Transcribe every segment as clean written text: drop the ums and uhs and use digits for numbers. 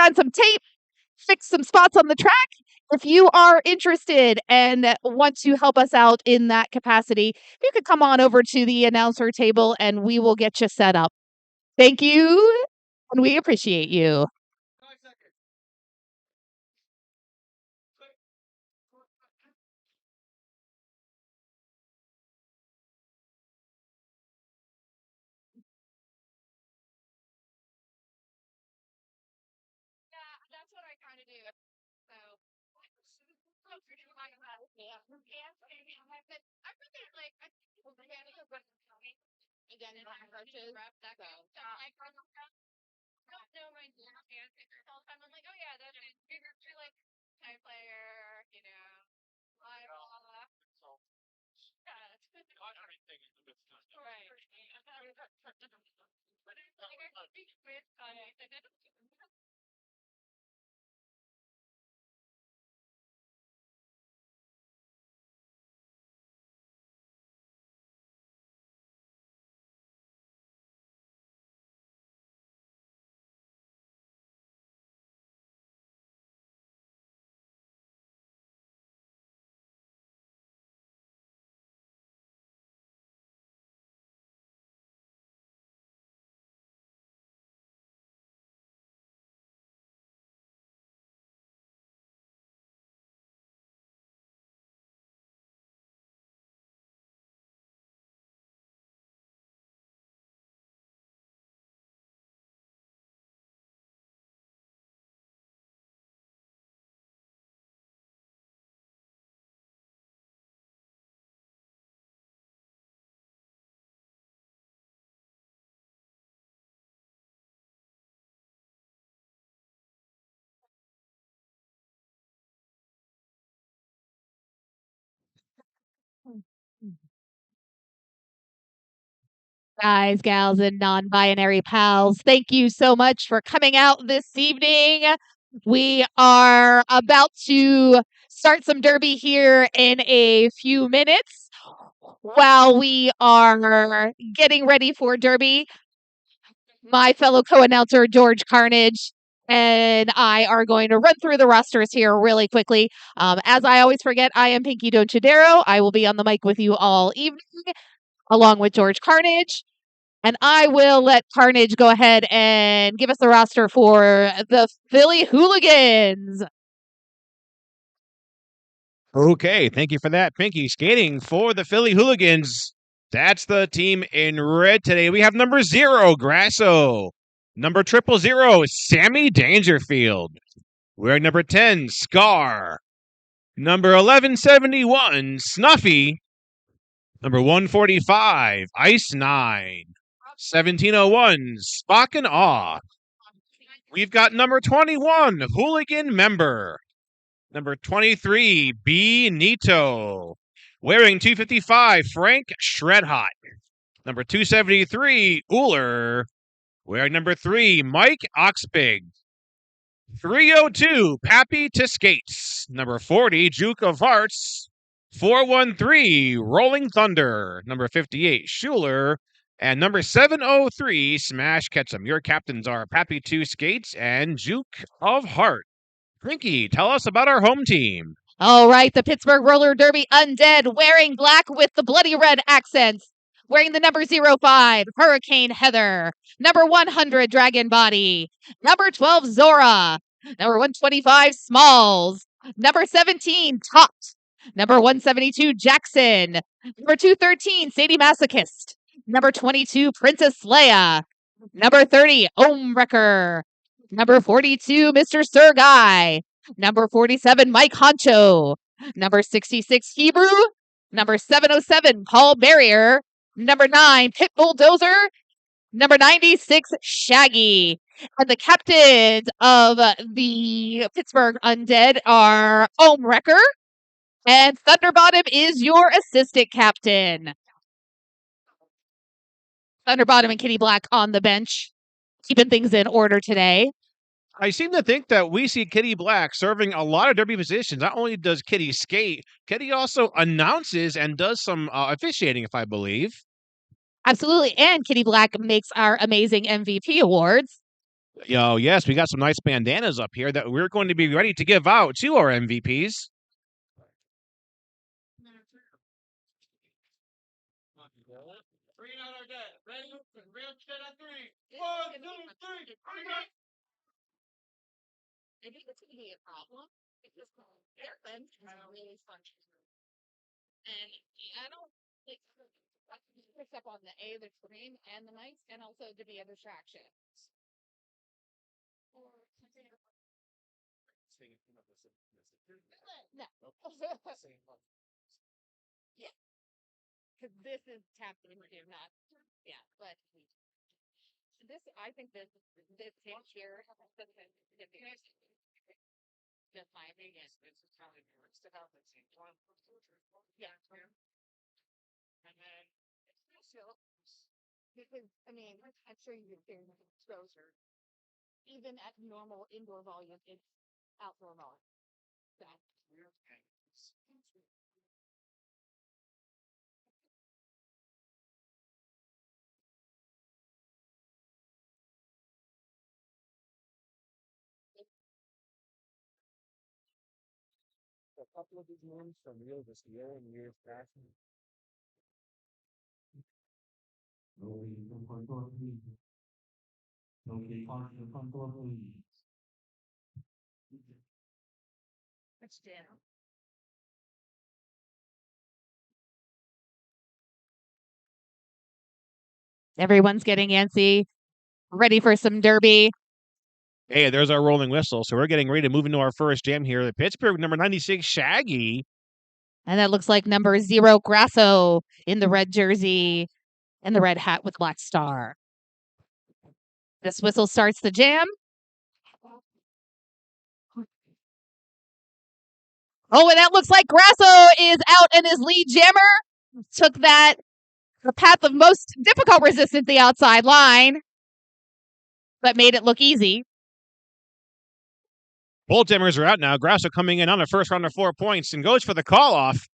on some tape, fix some spots on the track. If you are interested and want to help us out in that capacity, you could come on over to the announcer table and we will get you set up. Thank you, and we appreciate you. Yeah, that's what I kind of do. So, I really like. Again, in my approaches. So, I don't know my hand pictures all the time. I'm like, oh yeah, that's you're like type player, you know, blah blah. Right. Like I speak with guys, gals, and non binary pals. Thank you so much for coming out this evening. We are about to start some derby here in a few minutes. While we are getting ready for derby, my fellow co-announcer George Carnage and I are going to run through the rosters here really quickly. As I always forget, I am Pinky Donchadero. I will be on the mic with you all evening, along with George Carnage. And I will let Carnage go ahead and give us the roster for the Philly Hooligans. Okay, thank you for that, Pinky. Skating for the Philly Hooligans. That's the team in red today. We have number 0, Grasso. Number 000, Sammy Dangerfield. Wearing number 10, Scar. Number 1171, Snuffy. Number 145, Ice 9. 1701, Spock and Awe. We've got number 21, Hooligan Member. Number 23, B. Nito. Wearing 255, Frank Shredhot. Number 273, Uller. Wearing number 3, Mike Oxbig. 302, Pappy to Skates. Number 40, Juke of Hearts. 413, Rolling Thunder. Number 58, Schuler. And number 703, Smash Ketchum. Your captains are Pappy 2 Skates and Juke of Heart. Pinky, tell us about our home team. All right, the Pittsburgh Roller Derby Undead, wearing black with the bloody red accents. Wearing the number 05, Hurricane Heather. Number 100, Dragon Body. Number 12, Zora. Number 125, Smalls. Number 17, Topped. Number 172, Jackson. Number 213, Sadie Masochist. Number 22, Princess Leia. Number 30, Omewrecker. Number 42, Mr. Sergai. Number 47, Mike Honcho. Number 66, Hebrew. Number 707, Paul Barrier. Number 9, Pit Bulldozer. Number 96, Shaggy. And the captains of the Pittsburgh Undead are Omewrecker. And Thunderbottom is your assistant captain. Thunderbottom and Kitty Black on the bench, keeping things in order today. I seem to think that we see Kitty Black serving a lot of derby positions. Not only does Kitty skate, Kitty also announces and does some officiating, if I believe. Absolutely. And Kitty Black makes our amazing MVP awards. Yes, we got some nice bandanas up here that we're going to be ready to give out to our MVPs. I think it's going to be a problem because airplanes are really functional. And I don't think picks up on the screen and the mics, and also to be a distraction. No. Yeah. Because this is tapped into, not, yeah, but this, I think this page here, just my opinion. Yeah. And then because, I mean, I'm sure you've seen exposure. Even at normal indoor volume, it's outdoor volume. So. A couple of these names from real this year and years back. That's jam. Everyone's getting antsy, ready for some derby. Hey, there's our rolling whistle. So we're getting ready to move into our first jam here. The Pittsburgh number 96, Shaggy. And that looks like number 0, Grasso, in the red jersey and the red hat with black star. This whistle starts the jam. Oh, and that looks like Grasso is out and his lead jammer took the path of most difficult resistance, the outside line, but made it look easy. Both jammers are out now. Grasso coming in on a first round of 4 points and goes for the call off.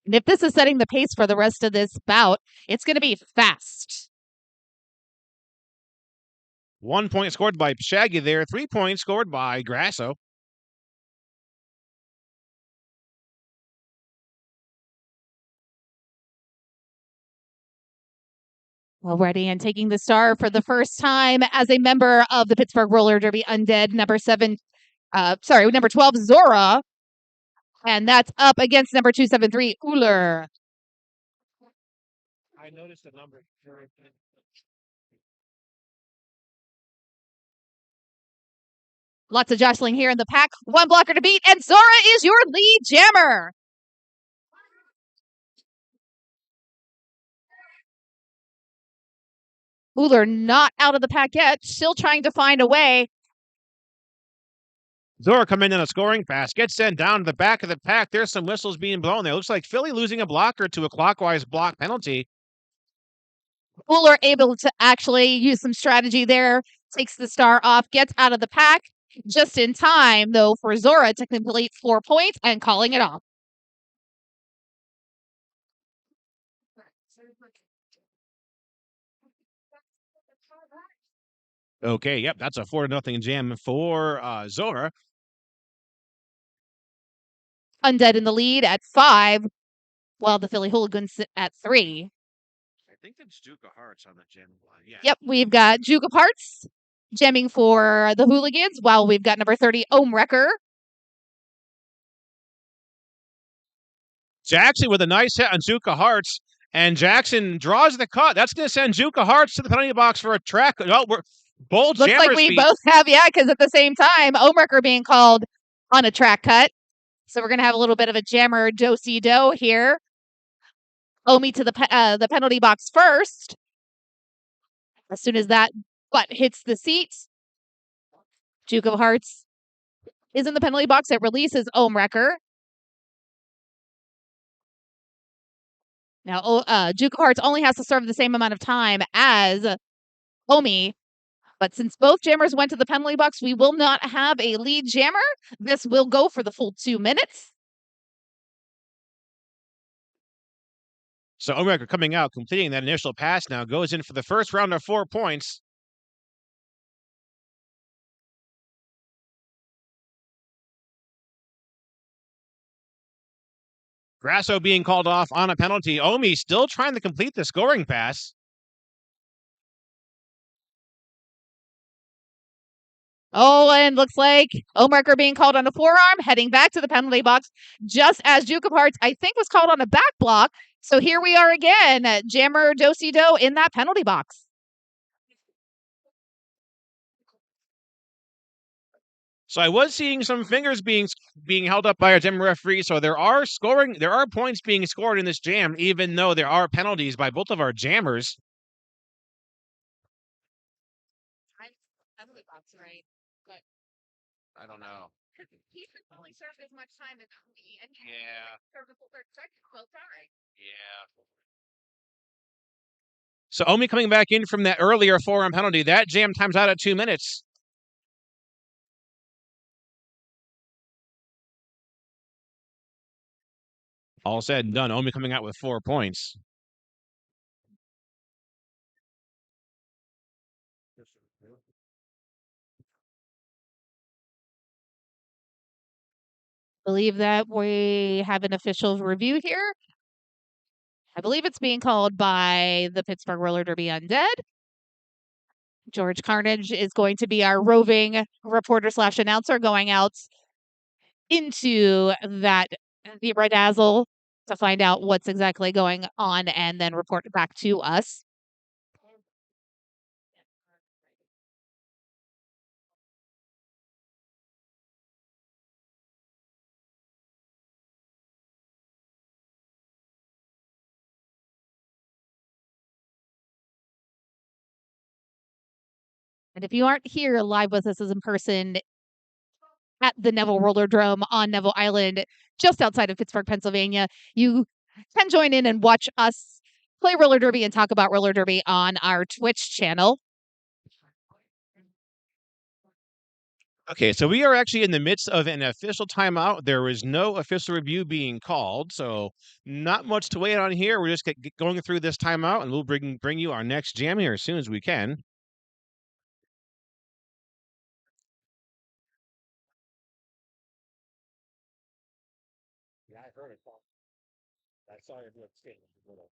And if this is setting the pace for the rest of this bout, it's going to be fast. 1 point scored by Shaggy there. 3 points scored by Grasso. Already and taking the star for the first time as a member of the Pittsburgh Roller Derby Undead, number 12, Zora. And that's up against number 273, Uller. I noticed the number. Lots of jostling here in the pack. One blocker to beat, and Zora is your lead jammer. Uller not out of the pack yet, still trying to find a way. Zora coming in a scoring pass, gets sent down to the back of the pack. There's some whistles being blown there. Looks like Philly losing a blocker to a clockwise block penalty. Uller able to actually use some strategy there, takes the star off, gets out of the pack just in time, though, for Zora to complete 4 points and calling it off. Okay, yep, that's a 4-0 jam for Zora. Undead in the lead at 5, while the Philly Hooligans sit at 3. I think that's Duke of Hearts on the jam line. Yeah. Yep, we've got Juke of Hearts jamming for the Hooligans, while we've got number 30, Ohm Wrecker. Jackson with a nice hit on Duke of Hearts, and Jackson draws the cut. That's going to send Duke of Hearts to the penalty box for a track. Oh, both Looks jammers like we both have, yeah, because at the same time, Ohm Wrecker being called on a track cut. So we're going to have a little bit of a jammer do-si-do here. Omi to the penalty box first. As soon as that butt hits the seat, Duke of Hearts is in the penalty box. It releases Ohm Wrecker. Now, Duke of Hearts only has to serve the same amount of time as Omi. But since both jammers went to the penalty box, we will not have a lead jammer. This will go for the full 2 minutes. So Omega coming out, completing that initial pass now, goes in for the first round of 4 points. Grasso being called off on a penalty. Omi still trying to complete the scoring pass. Oh, and looks like Omarker being called on a forearm, heading back to the penalty box, just as Jukaparts, I think, was called on a back block. So here we are again, Jammer Dosido in that penalty box. So I was seeing some fingers being held up by our jam referee. So there are points being scored in this jam, even though there are penalties by both of our jammers. I don't know. He should only serve as much time as me, and serve the full 30 seconds both times. Yeah. So Omi coming back in from that earlier forearm penalty. That jam times out at 2 minutes. All said and done, Omi coming out with 4 points. Believe that we have an official review here. I believe it's being called by the Pittsburgh Roller Derby Undead. George Carnage is going to be our roving reporter / announcer going out into the Redazzle to find out what's exactly going on and then report it back to us. And if you aren't here live with us as in person at the Neville Roller Drome on Neville Island, just outside of Pittsburgh, Pennsylvania, you can join in and watch us play roller derby and talk about roller derby on our Twitch channel. Okay, so we are actually in the midst of an official timeout. There is no official review being called, so not much to wait on here. We're just going through this timeout, and we'll bring you our next jam here as soon as we can. Yeah, I heard it. I saw it look state little.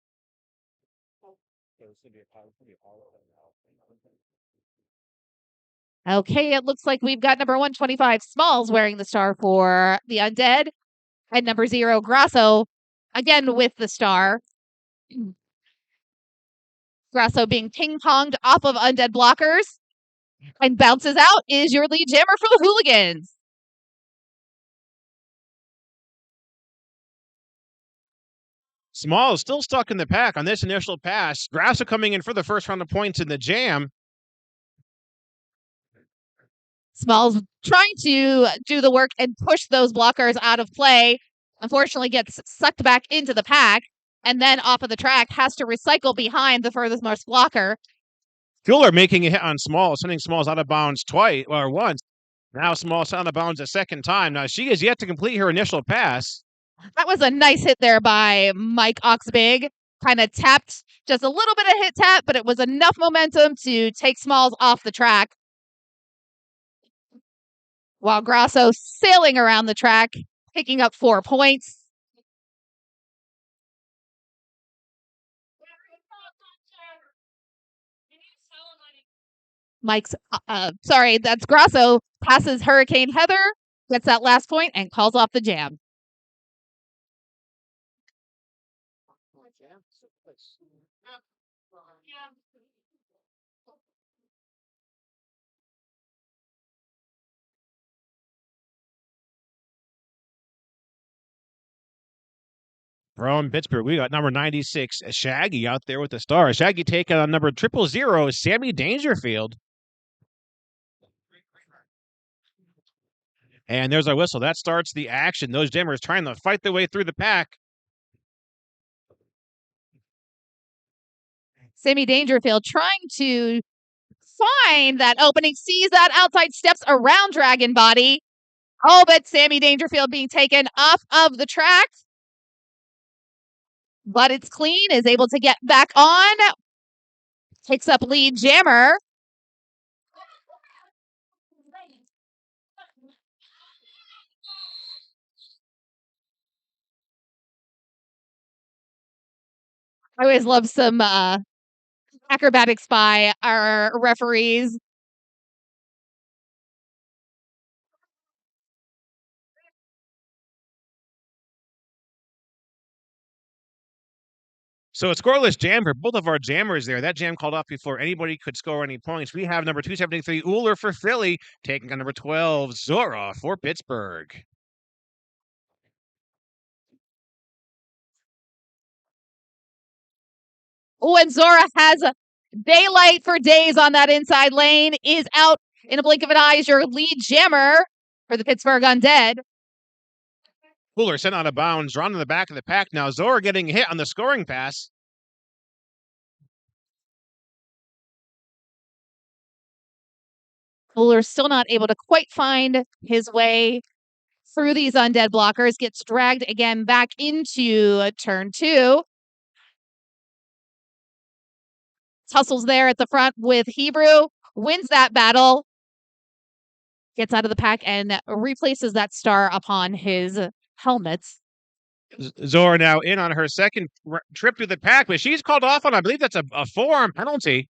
So it's gonna be a Apollo now. Okay, it looks like we've got number 125 Smalls wearing the star for the Undead, and number 0 Grasso again with the star. Grasso being ping-ponged off of Undead blockers and bounces out is your lead jammer for the Hooligans. Small is still stuck in the pack on this initial pass. Grasso coming in for the first round of points in the jam. Smalls trying to do the work and push those blockers out of play. Unfortunately, gets sucked back into the pack and then off of the track has to recycle behind the furthest most blocker. Fuller making a hit on Small, sending Smalls out of bounds once. Now Small's out of bounds a second time. Now she is yet to complete her initial pass. That was a nice hit there by Mike Oxbig. Kind of tapped just a little bit of hit tap, but it was enough momentum to take Smalls off the track. While Grasso sailing around the track, picking up 4 points. That's Grasso, passes Hurricane Heather, gets that last point, and calls off the jam. From Pittsburgh, we got number 96, Shaggy, out there with the star. Shaggy taking on number 000, Sammy Dangerfield. And there's our whistle. That starts the action. Those jammers trying to fight their way through the pack. Sammy Dangerfield trying to find that opening, sees that outside, steps around Dragon Body. Oh, but Sammy Dangerfield being taken off of the track. but it's clean, is able to get back on, takes up lead jammer. I always love some acrobatics by our referees. So a scoreless jam for both of our jammers there. That jam called off before anybody could score any points. We have number 273, Uller for Philly, taking on number 12, Zora for Pittsburgh. Oh, and Zora has daylight for days on that inside lane, is out in a blink of an eye as your lead jammer for the Pittsburgh Undead. Uller sent out of bounds, drawn to the back of the pack now. Zora getting hit on the scoring pass. Fuller's still not able to quite find his way through these Undead blockers, gets dragged again back into turn 2. Tussles there at the front with Hebrew, wins that battle, gets out of the pack and replaces that star upon his helmets. Zora now in on her second trip through the pack, but she's called off on, I believe that's a forearm penalty.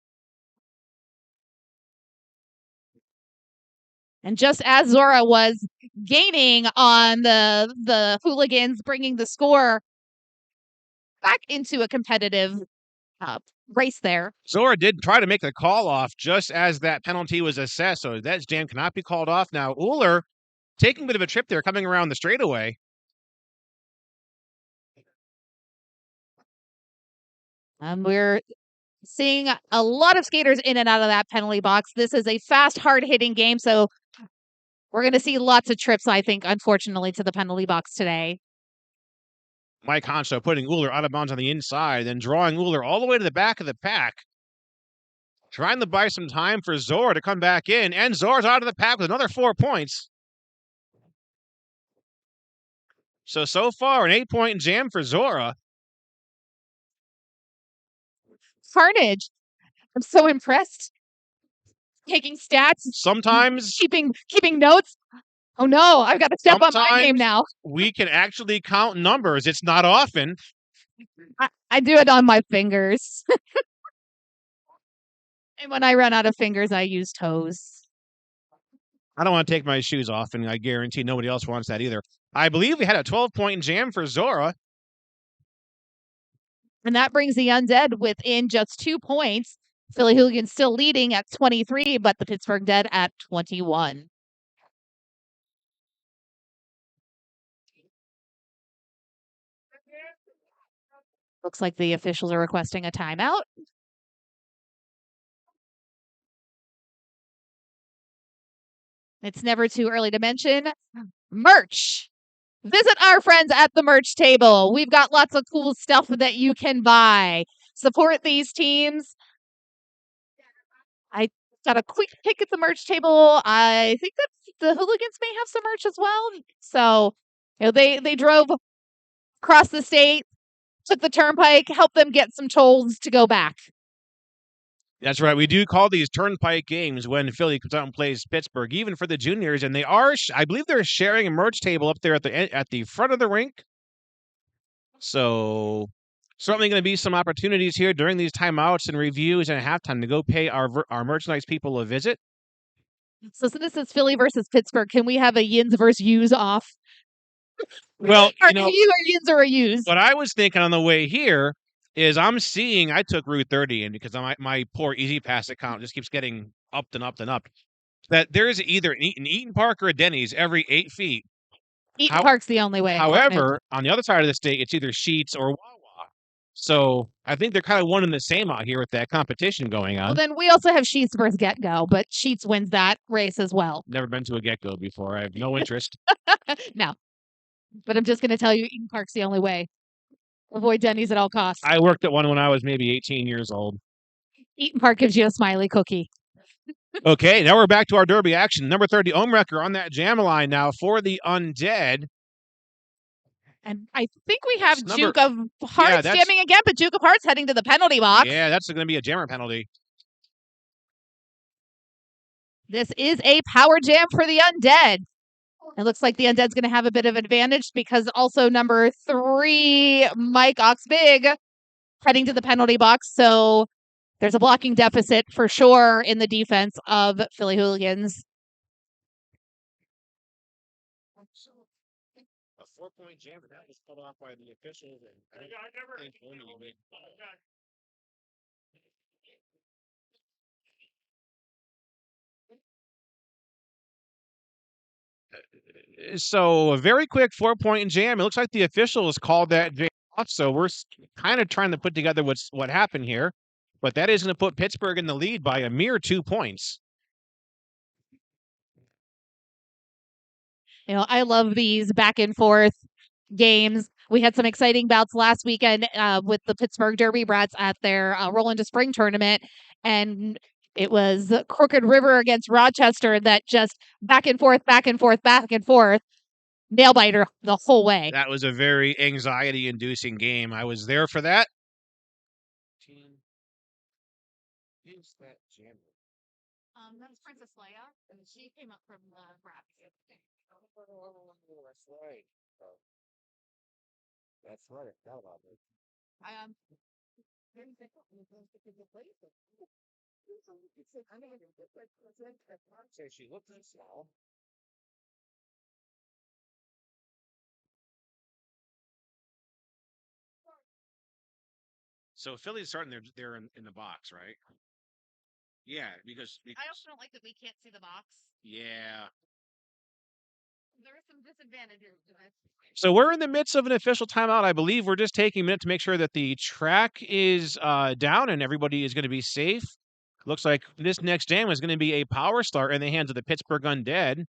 And just as Zora was gaining on the Hooligans, bringing the score back into a competitive race there. Zora did try to make the call off just as that penalty was assessed, so that jam cannot be called off now. Uller taking a bit of a trip there, coming around the straightaway. We're seeing a lot of skaters in and out of that penalty box. This is a fast, hard-hitting game, so we're going to see lots of trips, I think, unfortunately, to the penalty box today. Mike Honshaw putting Uller out of bounds on the inside, then drawing Uller all the way to the back of the pack. Trying to buy some time for Zora to come back in, and Zora's out of the pack with another 4 points. So far, an 8-point jam for Zora. Carnage. I'm so impressed. Taking stats. Sometimes keeping notes. Oh no, I've got to step up my game now. We can actually count numbers. It's not often. I do it on my fingers. And when I run out of fingers, I use toes. I don't want to take my shoes off, and I guarantee nobody else wants that either. I believe we had a 12-point jam for Zora. And that brings the Undead within just 2 points. Philly Hooligans still leading at 23, but the Pittsburgh Dead at 21. Looks like the officials are requesting a timeout. It's never too early to mention merch. Visit our friends at the merch table. We've got lots of cool stuff that you can buy. Support these teams. I got a quick pick at the merch table. I think that the Hooligans may have some merch as well. So, they drove across the state, took the turnpike, helped them get some tolls to go back. That's right. We do call these turnpike games when Philly comes out and plays Pittsburgh, even for the juniors. And they are, I believe they're sharing a merch table up there at the front of the rink. So certainly going to be some opportunities here during these timeouts and reviews and halftime to go pay our merchandise people a visit. So this is Philly versus Pittsburgh. Can we have a yins versus yous off? Well, are you a yins or a yous? What I was thinking on the way here is I took Route 30 in because my poor Easy Pass account just keeps getting up and up and up. That there is either an Eaton Park or a Denny's every 8 feet. Eaton Park's the only way. However, on the other side of the state, it's either Sheetz or Wawa. So I think they're kind of one and the same out here with that competition going on. Well, then we also have Sheetz versus Get Go, but Sheetz wins that race as well. Never been to a Get Go before. I have no interest. No. But I'm just going to tell you, Eaton Park's the only way. Avoid Denny's at all costs. I worked at one when I was maybe 18 years old. Eaton Park gives you a smiley cookie. Okay, now we're back to our derby action. Number 30, Omrecker on that jam line now for the Undead. And I think we have It's number- Duke of Hearts that's- jamming again, but Duke of Hearts heading to the penalty box. Yeah, that's going to be a jammer penalty. This is a power jam for the Undead. It looks like the Undead's going to have a bit of advantage because also number 3, Mike Oxbig, heading to the penalty box. So there's a blocking deficit for sure in the defense of Philly Hooligans. A 4-point jam, but that was cut off by the officials. So a very quick 4-point jam. It looks like the officials called that jam off. So we're kind of trying to put together what happened here, but that is going to put Pittsburgh in the lead by a mere 2 points. You know, I love these back and forth games. We had some exciting bouts last weekend with the Pittsburgh Derby Brats at their Roll into Spring tournament, and it was Crooked River against Rochester that just back and forth, back and forth, back and forth, nail biter the whole way. That was a very anxiety-inducing game. I was there for that. Who's that jam? That was Princess Leia, and she came up from the Brats. That's right. That's right. I forgot about it. She looked small. So Philly's starting they're in the box, right? Yeah, because I also don't like that we can't see the box. yeah. There are some disadvantages to this. So we're in the midst of an official timeout. I believe we're just taking a minute to make sure that the track is down and everybody is going to be safe. Looks like this next jam is going to be a power start in the hands of the Pittsburgh Undead.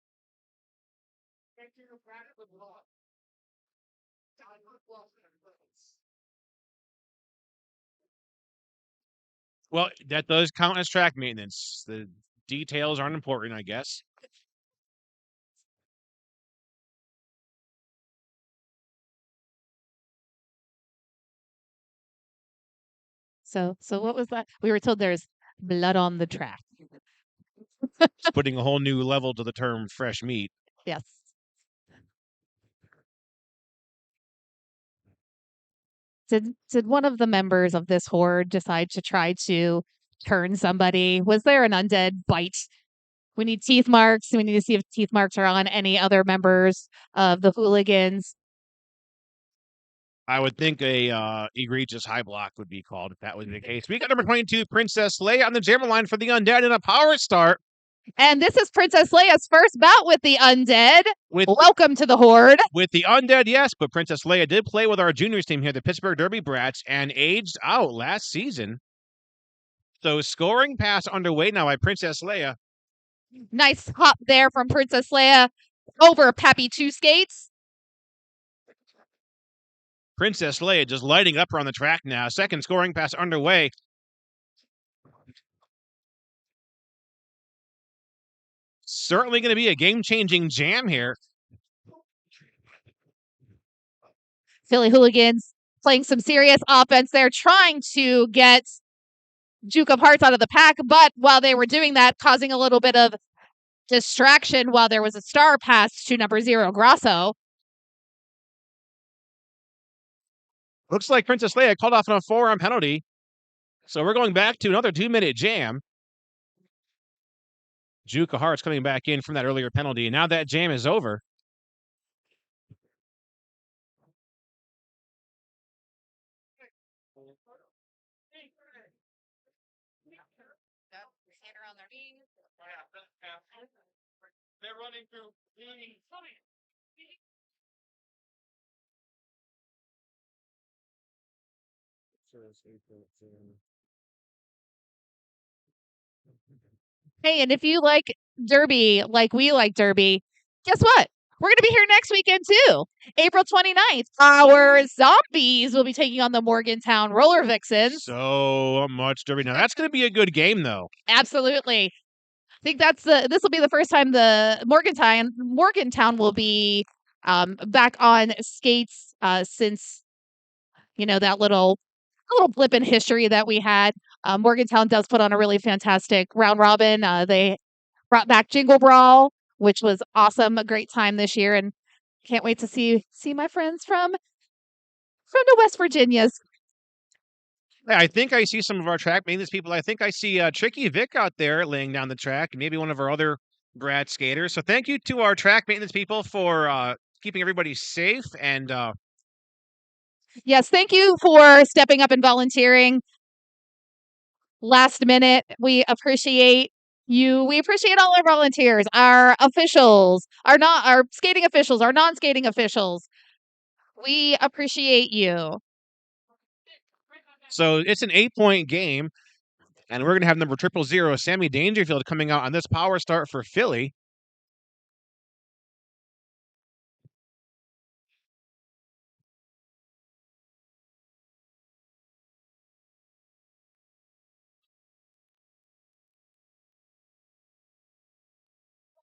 Well, that does count as track maintenance. The details aren't important, I guess. So what was that? We were told there's blood on the track. It's putting a whole new level to the term fresh meat. Yes. Did one of the members of this horde decide to try to turn somebody? Was there an undead bite? We need teeth marks. We need to see if teeth marks are on any other members of the hooligans. I would think a egregious high block would be called if that was the case. We got number 22, Princess Leia on the jammer line for the Undead in a power start. And this is Princess Leia's first bout with the Undead. Welcome to the Horde. With the Undead, yes, but Princess Leia did play with our juniors team here, the Pittsburgh Derby Brats, and aged out last season. So scoring pass underway now by Princess Leia. Nice hop there from Princess Leia over Pappy Two Skates. Princess Leia just lighting up her on the track now. Second scoring pass underway. Certainly going to be a game-changing jam here. Philly Hooligans playing some serious offense there, trying to get Duke of Hearts out of the pack, but while they were doing that, causing a little bit of distraction while there was a star pass to number 0, Grasso. Looks like Princess Leia called off on a forearm penalty. So we're going back to another 2-minute jam. Duke of Hearts coming back in from that earlier penalty, and now that jam is over. They're running through. Hey, and if you like Derby, like we like Derby, guess what? We're going to be here next weekend too. April 29th, our Zombies will be taking on the Morgantown Roller Vixens. So much Derby. Now that's going to be a good game, though. Absolutely. I think this will be the first time the Morgantown will be back on skates since that little blip in history that we had. Morgantown does put on a really fantastic round robin. They brought back Jingle Brawl, which was awesome, a great time this year, and can't wait to see my friends from the West Virginias. Hey, I think I see some of our track maintenance people. I think I see Tricky Vic out there laying down the track, maybe one of our other grad skaters. So thank you to our track maintenance people for keeping everybody safe. And Yes, thank you for stepping up and volunteering last minute. We appreciate you. We appreciate all our volunteers, our officials, our skating officials, our non-skating officials. We appreciate you. so it's an 8-point game, and we're going to have number 000, Sammy Dangerfield, coming out on this power start for Philly.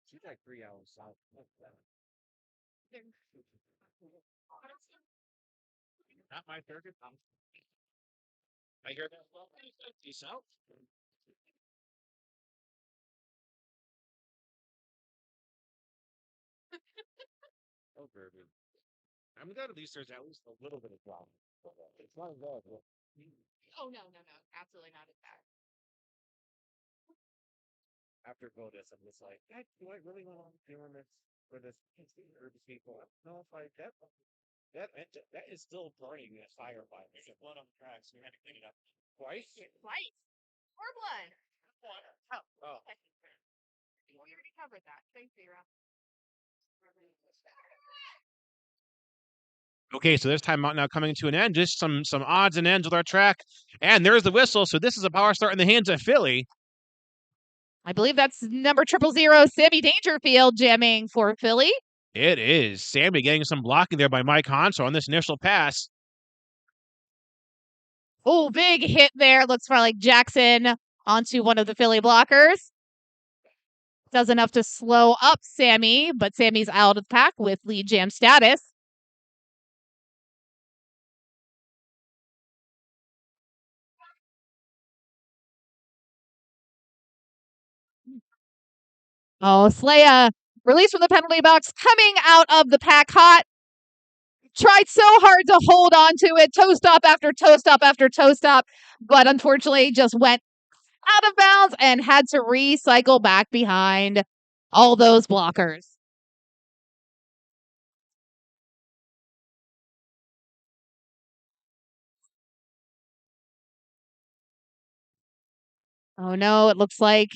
She's like 3 hours south of that. Not my target. I hear that. Well, he's out. Oh, Derby. I'm glad at least there's at least a little bit of drama. It's not bad. Oh no, absolutely not as bad. After Votus, I'm just like, do I really want to be doing this for this urban people? No, it's like that is still burning a firefight. There's a blood on the tracks. We had to clean it up twice. Twice. More blood. Oh, We already covered that. Thanks, Zero. Okay, so this timeout now coming to an end. Just some odds and ends with our track. And there's the whistle. So this is a power start in the hands of Philly. I believe that's number 000, Sammy Dangerfield, jamming for Philly. It is. Sammy getting some blocking there by Mike Hanso on this initial pass. Oh, big hit there. Looks for like Jackson onto one of the Philly blockers. Does enough to slow up Sammy, but Sammy's out of the pack with lead jam status. Oh, Slaya released from the penalty box, coming out of the pack hot. Tried so hard to hold on to it, toe stop after toe stop after toe stop, but unfortunately just went out of bounds and had to recycle back behind all those blockers. Oh no, it looks like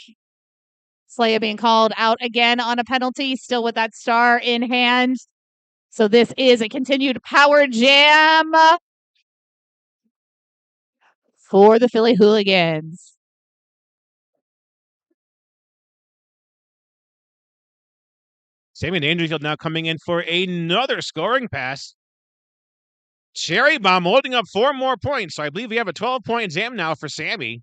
Slaya being called out again on a penalty, still with that star in hand. So this is a continued power jam for the Philly Hooligans. Sammy Dangerfield now coming in for another scoring pass. Cherry Bomb holding up 4 more points. So I believe we have a 12-point jam now for Sammy.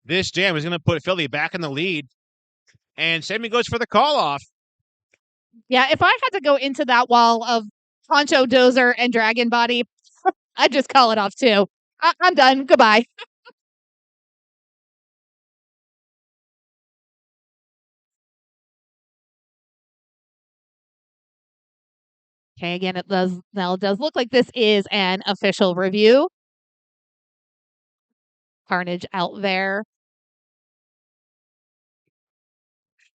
This jam is going to put Philly back in the lead. And Sammy goes for the call off. Yeah, if I had to go into that wall of Poncho, Dozer, and Dragon Body, I'd just call it off too. I'm done. Goodbye. Okay, again, it does look like this is an official review. Carnage out there.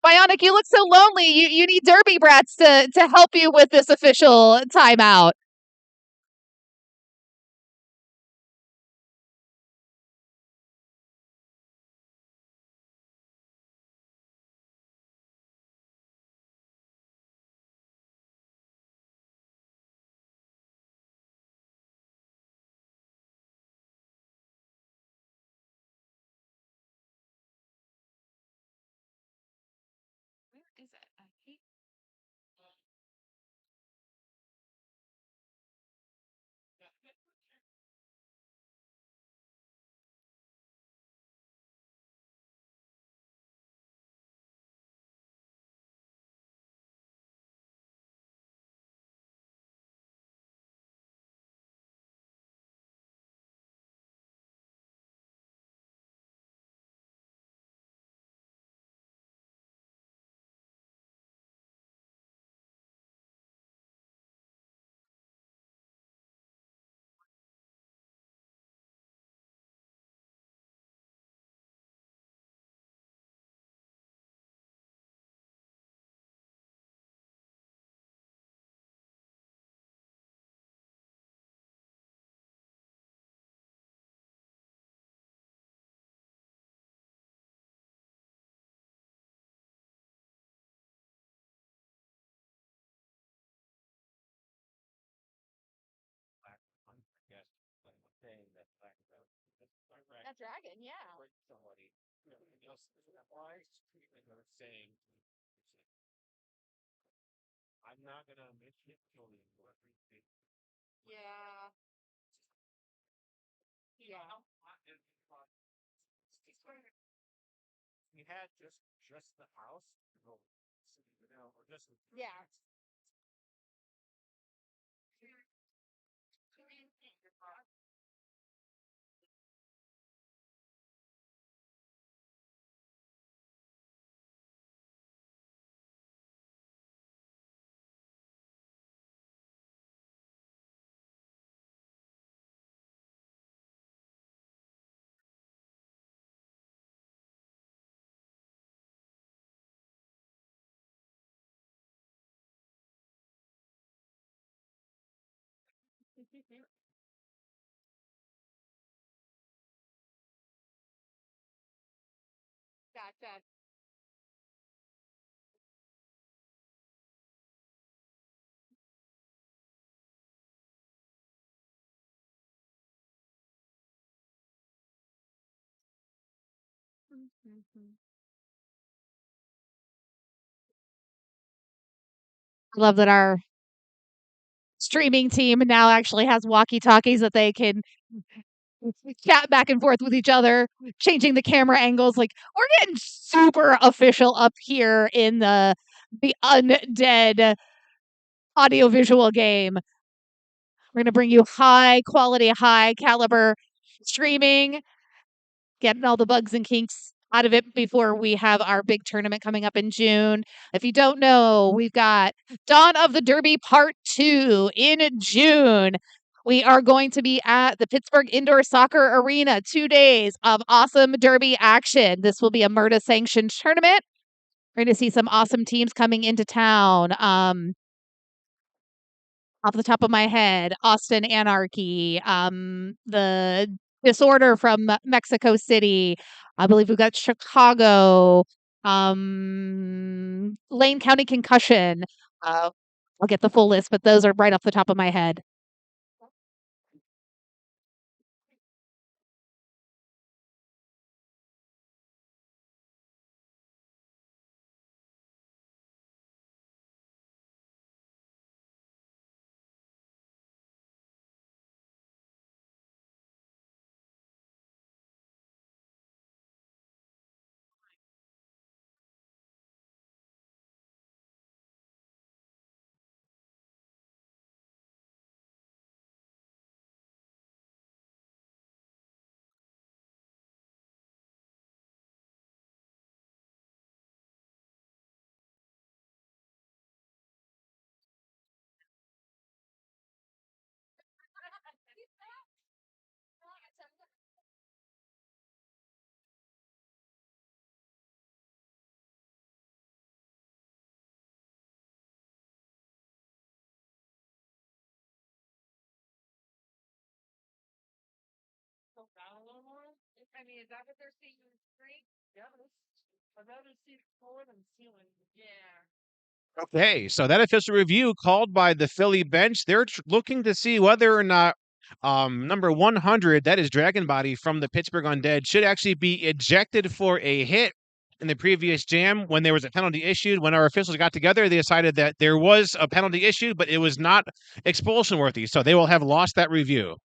Bionic, you look so lonely. You need Derby Brats to help you with this official timeout. Where is it? dragon, yeah. Somebody, why saying, I'm not gonna mention it till the Yeah. Yeah. We had just the house, or just Yeah. Gotcha. I love that our streaming team now actually has walkie-talkies that they can chat back and forth with each other, changing the camera angles. Like we're getting super official up here in the Undead audiovisual game. We're gonna bring you high quality, high caliber streaming, getting all the bugs and kinks out of it before we have our big tournament coming up in June. If you don't know, we've got Dawn of the Derby Part 2 in June. We are going to be at the Pittsburgh Indoor Soccer Arena, 2 days of awesome derby action. This will be a MRDA sanctioned tournament. We're going to see some awesome teams coming into town. Off the top of my head, Austin Anarchy, the Disorder from Mexico City. I believe we've got Chicago, Lane County Concussion. I'll get the full list, but those are right off the top of my head. down a little more. I mean, is that what they're seeing in the street? Yeah, I'd rather see floor than ceiling. Yeah. Okay, so that official review called by the Philly bench, they're looking to see whether or not number 100, that is Dragon Body from the Pittsburgh Undead, should actually be ejected for a hit in the previous jam when there was a penalty issued. When our officials got together, they decided that there was a penalty issued, but it was not expulsion worthy, so they will have lost that review.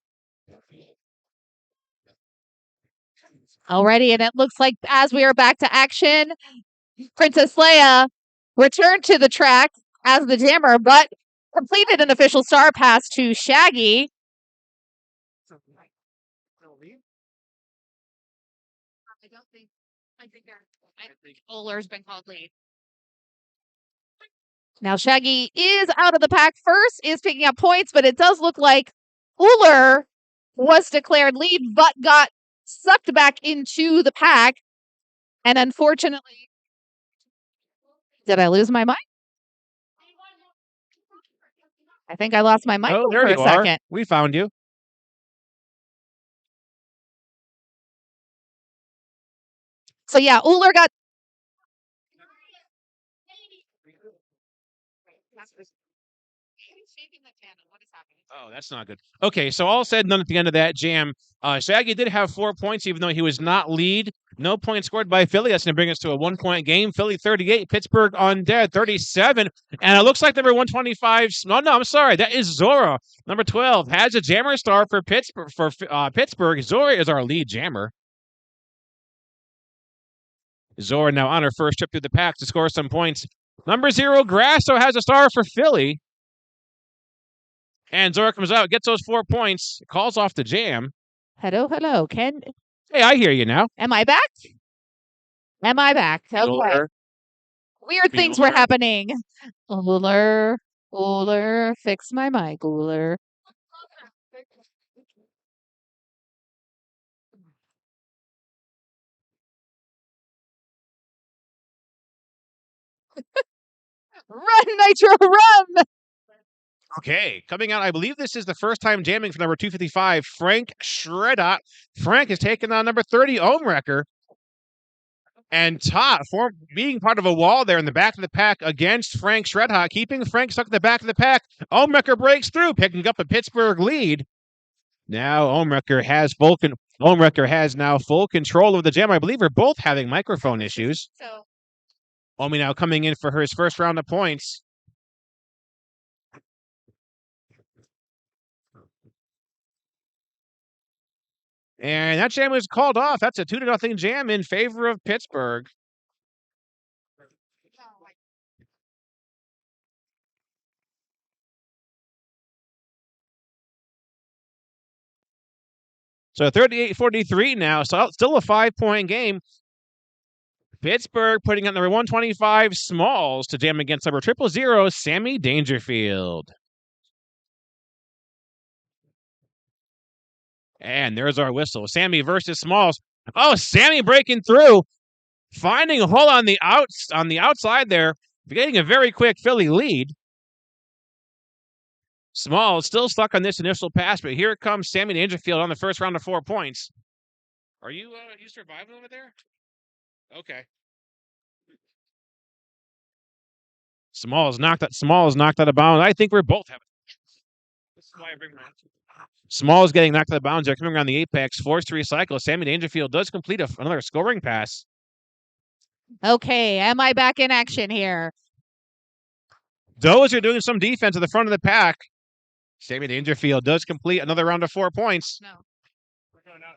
Alrighty, and it looks like as we are back to action, Princess Leia returned to the track as the jammer, but completed an official star pass to Shaggy. I think Oler's been called lead. Now Shaggy is out of the pack first, is picking up points, but it does look like Uller was declared lead, but got sucked back into the pack. And unfortunately, did I lose my mic? I think I lost my mic Oh, there for a you are. second. We found you. So yeah, Uller got Oh, that's not good. Okay, so all said and done at the end of that jam. Shaggy did have 4 points, even though he was not lead. No points scored by Philly. That's going to bring us to a 1-point game. Philly 38, Pittsburgh Undead 37. And it looks like number 125. No, I'm sorry. That is Zora. Number 12 has a jammer star for Pittsburgh. Pittsburgh. Zora is our lead jammer. Zora now on her first trip through the pack to score some points. Number 0, Grasso has a star for Philly. And Zora comes out, gets those 4 points, calls off the jam. Hello. Ken, Hey, I hear you now. am I back? Okay. Bueller. Weird things were happening. Uller, fix my mic, Uller. Run, Nitro, run! Okay, coming out, I believe this is the first time jamming for number 255, Frank Shredot. Frank is taking on number 30, Ohmwrecker. And Todd, being part of a wall there in the back of the pack against Frank Shredot, keeping Frank stuck in the back of the pack. Ohmwrecker breaks through, picking up a Pittsburgh lead. Now Ohmwrecker has now full control of the jam. I believe they're both having microphone issues. So Omi now coming in for his first round of points. And that jam was called off. That's a 2-0 jam in favor of Pittsburgh. So 38-43 now. So still a 5-point game. Pittsburgh putting out number 125, Smalls, to jam against number 000, Sammy Dangerfield. And there's our whistle. Sammy versus Smalls. Oh, Sammy breaking through, finding a hole on the outside there, getting a very quick Philly lead. Smalls still stuck on this initial pass, but here comes Sammy Dangerfield on the first round of 4 points. Are you surviving over there? Okay. Smalls knocked out of bounds. I think we're both having. This is why I bring my. Smalls getting knocked out of bounds. They're coming around the apex, forced to recycle. Sammy Dangerfield does complete another scoring pass. okay, am I back in action here? Those are doing some defense at the front of the pack. Sammy Dangerfield does complete another round of 4 points. No. We're going out.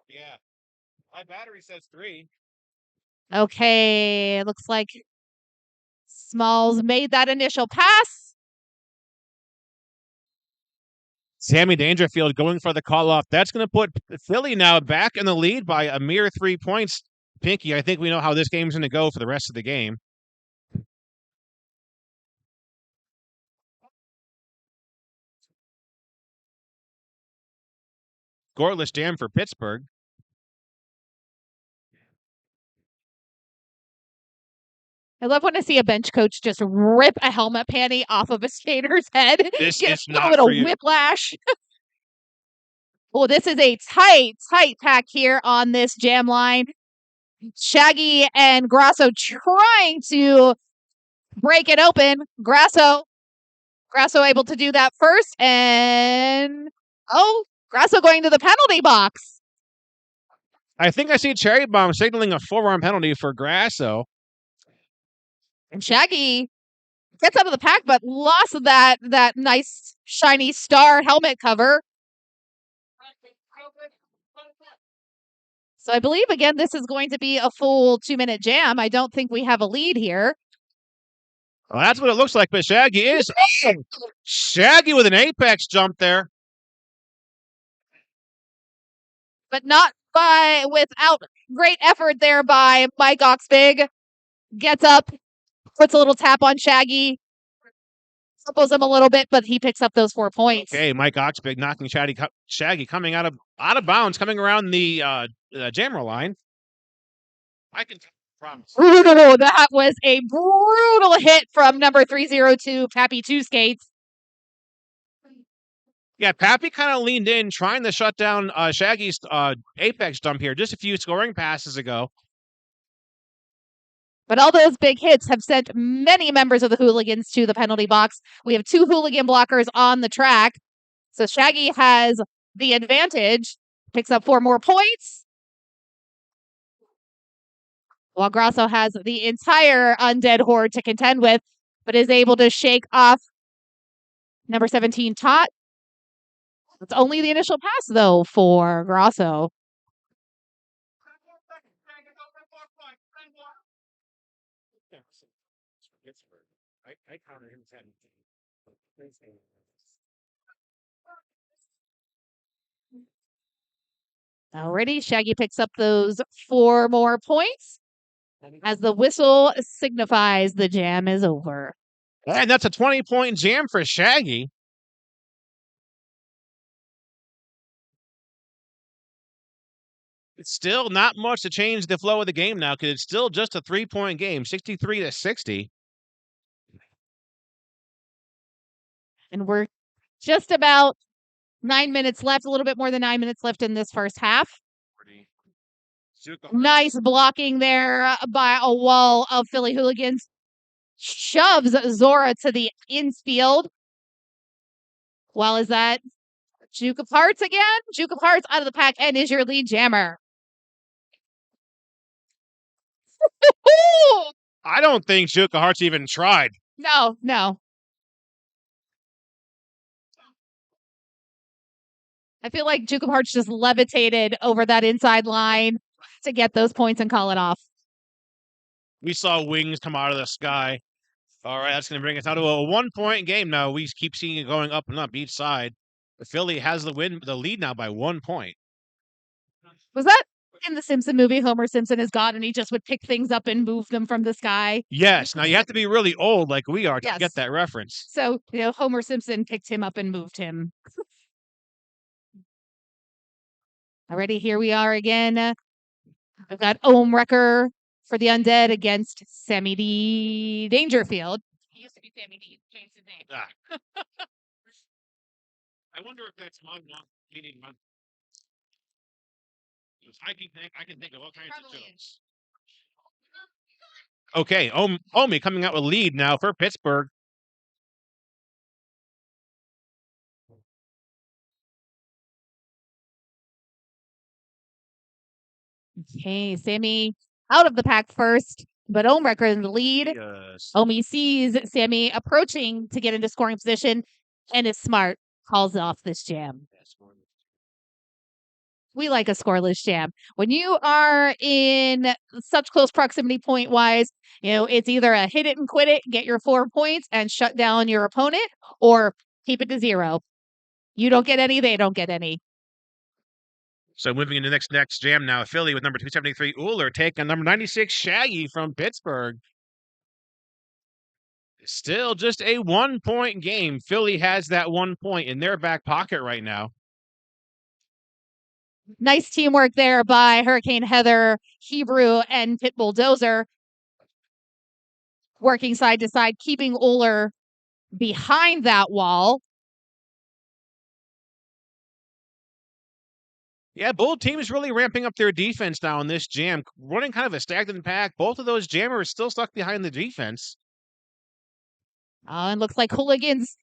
Yeah. My battery says 3. Okay, looks like Smalls made that initial pass. Sammy Dangerfield going for the call off. That's going to put Philly now back in the lead by a mere 3 points. Pinky, I think we know how this game's going to go for the rest of the game. Scoreless jam for Pittsburgh. I love when I see a bench coach just rip a helmet panty off of a skater's head. This Get is a not little for you. whiplash. Well, this is a tight pack here on this jam line. Shaggy and Grasso trying to break it open. Grasso able to do that first, and Grasso going to the penalty box. I think I see Cherry Bomb signaling a forearm penalty for Grasso. And Shaggy gets out of the pack, but lost that nice shiny star helmet cover. So I believe, again, this is going to be a full 2-minute jam. I don't think we have a lead here. Well, that's what it looks like, but Shaggy is. Shaggy with an apex jump there. But not without great effort there by Mike Oxbig. Gets up, puts a little tap on Shaggy. Supples him a little bit, but he picks up those 4 points. Okay, Mike Oxbig knocking Shaggy coming out of bounds, coming around the jammer line. I can promise. Brutal. That was a brutal hit from number 302, Pappy Two Skates. Yeah, Pappy kind of leaned in, trying to shut down Shaggy's apex jump here just a few scoring passes ago. But all those big hits have sent many members of the Hooligans to the penalty box. We have 2 hooligan blockers on the track. So Shaggy has the advantage, picks up 4 more points, while Grasso has the entire Undead horde to contend with, but is able to shake off number 17, Tot. It's only the initial pass, though, for Grasso. Pittsburgh. I counted him 10. Already, Shaggy picks up those 4 more points as the whistle signifies the jam is over. And that's a 20-point jam for Shaggy. It's still not much to change the flow of the game now because it's still just a 3-point game, 63-60. And we're just about 9 minutes left, a little bit more than 9 minutes left in this first half. Nice blocking there by a wall of Philly Hooligans. Shoves Zora to the infield. Well, is that Juke of Hearts again? Juke of Hearts out of the pack and is your lead jammer. I don't think Juke of Hearts even tried. No. I feel like Juke of Hearts just levitated over that inside line to get those points and call it off. We saw wings come out of the sky. All right, that's going to bring us down to a 1-point game now. We keep seeing it going up and up each side. The Philly has the lead now by 1 point. Was that in the Simpson movie? Homer Simpson is God and he just would pick things up and move them from the sky? Yes. Now, you have to be really old like we are to get that reference. So, Homer Simpson picked him up and moved him. Already, here we are again. We've got Wrecker for the Undead against Sammy D. Dangerfield. He used to be Sammy D. Changed his name. I wonder if that's meaning month. I can think of all kinds of jokes. Okay, Omi coming out with lead now for Pittsburgh. Okay, Sammy out of the pack first, but Wrecker in the lead. Yes. Omi sees Sammy approaching to get into scoring position and is smart, calls off this jam. We like a scoreless jam. When you are in such close proximity point-wise, it's either a hit it and quit it, get your 4 points, and shut down your opponent, or keep it to 0. You don't get any, they don't get any. So moving into the next jam now, Philly with number 273, Uller, taking number 96, Shaggy from Pittsburgh. Still just a 1-point game. Philly has that 1 point in their back pocket right now. Nice teamwork there by Hurricane Heather, Hebrew, and Pit Bulldozer. Working side to side, keeping Uller behind that wall. Yeah, both teams really ramping up their defense now in this jam. Running kind of a stagnant pack. Both of those jammers still stuck behind the defense. And looks like Hooligans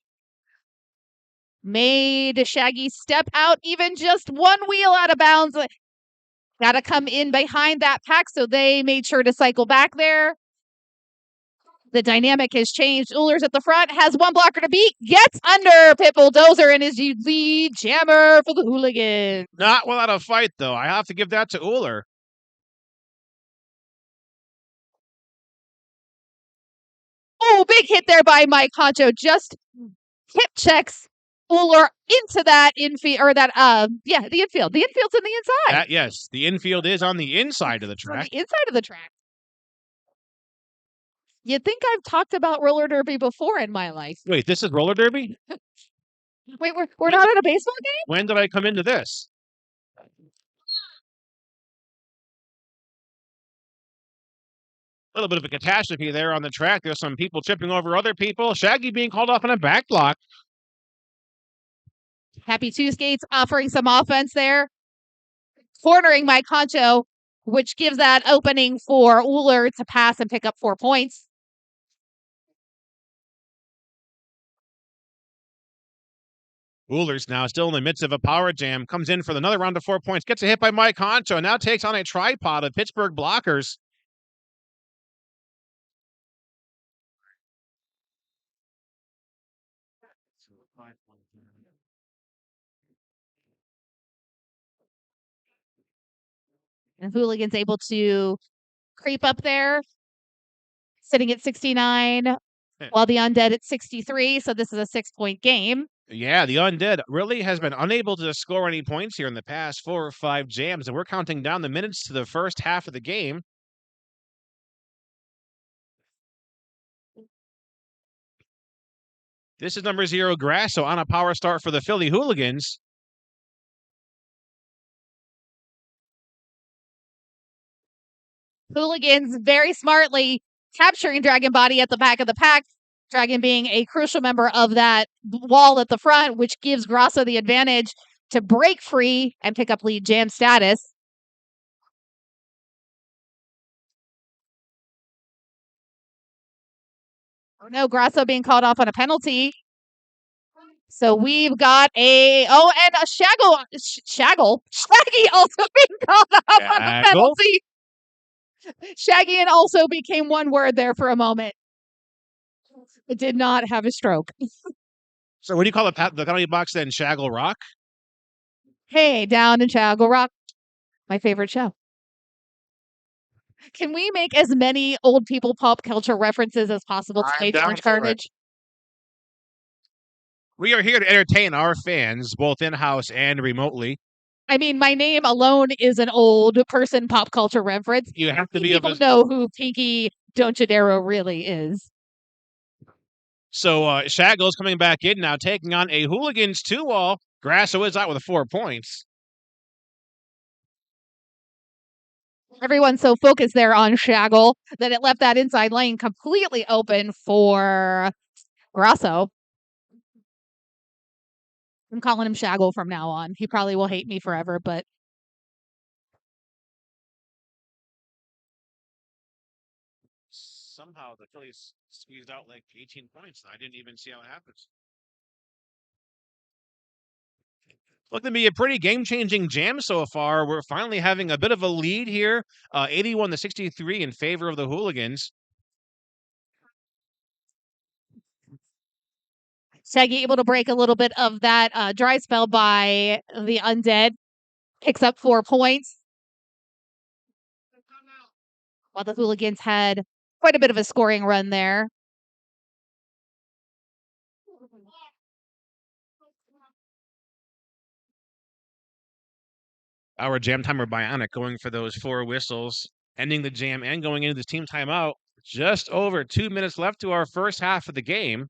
made Shaggy step out even just 1 wheel out of bounds. Got to come in behind that pack, so they made sure to cycle back there. The dynamic has changed. Uller's at the front, has 1 blocker to beat, gets under Pit Bulldozer, and is the lead jammer for the Hooligans. Not without a fight, though. I have to give that to Uller. Oh, big hit there by Mike Honcho. Just hip checks Uller into that infield, or that, the infield. The infield's in the inside. Yes, the infield is on the inside of the track. On the inside of the track. You'd think I've talked about roller derby before in my life. Wait, this is roller derby? Wait, we're not at a baseball game? When did I come into this? A little bit of a catastrophe there on the track. There's some people tripping over other people. Shaggy being called off on a back block. Happy Two Skates offering some offense there. Cornering Mike Honcho. which gives that opening for Uller to pass and pick up 4 points. Uller's now still in the midst of a power jam, comes in for another round of 4 points, gets a hit by Mike Honcho, and now takes on a tripod of Pittsburgh blockers. And Hooligans able to creep up there, sitting at 69, while the Undead at 63. So this is a 6-point game. Yeah, the Undead really has been unable to score any points here in the past 4 or 5 jams, and we're counting down the minutes to the first half of the game. This is number 0, Grasso, on a power start for the Philly Hooligans. Hooligans very smartly capturing Dragon Body at the back of the pack. Dragon being a crucial member of that wall at the front, which gives Grasso the advantage to break free and pick up lead jam status. Oh no, Grasso being called off on a penalty. So we've got and a Shaggy also being called off on a penalty. Shaggy and also became one word there for a moment. It did not have a stroke. So what do you call the penalty box then? Shaggle Rock? Hey, down in Shaggle Rock. My favorite show. Can we make as many old people pop culture references as possible to Stage Orange Carnage? We are here to entertain our fans, both in-house and remotely. I mean, my name alone is an old person pop culture reference. You have to be people know who Pinky Donchadero really is. So Shaggle's coming back in now, taking on a Hooligans 2-wall. Grasso is out with 4 points. Everyone's so focused there on Shaggle that it left that inside lane completely open for Grasso. I'm calling him Shaggle from now on. He probably will hate me forever, but somehow the Phillies squeezed out like 18 points. I didn't even see how it happens. Looking to be a pretty game-changing jam so far. We're finally having a bit of a lead here, 81-63 in favor of the Hooligans. Shaggy able to break a little bit of that dry spell by the Undead. Picks up 4 points. While the Hooligans had quite a bit of a scoring run there. Our jam timer Bionic going for those 4 whistles, ending the jam and going into this team timeout. Just over 2 minutes left to our first half of the game.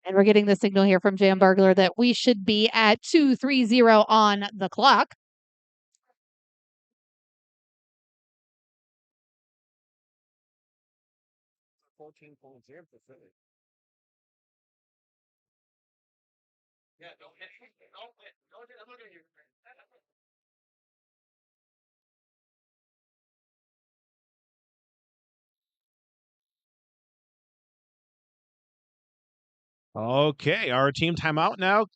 And we're getting the signal here from Jam Burglar that we should be at 2:30 on the clock. Yeah, don't hit. I'm looking at you. Okay, our team timeout now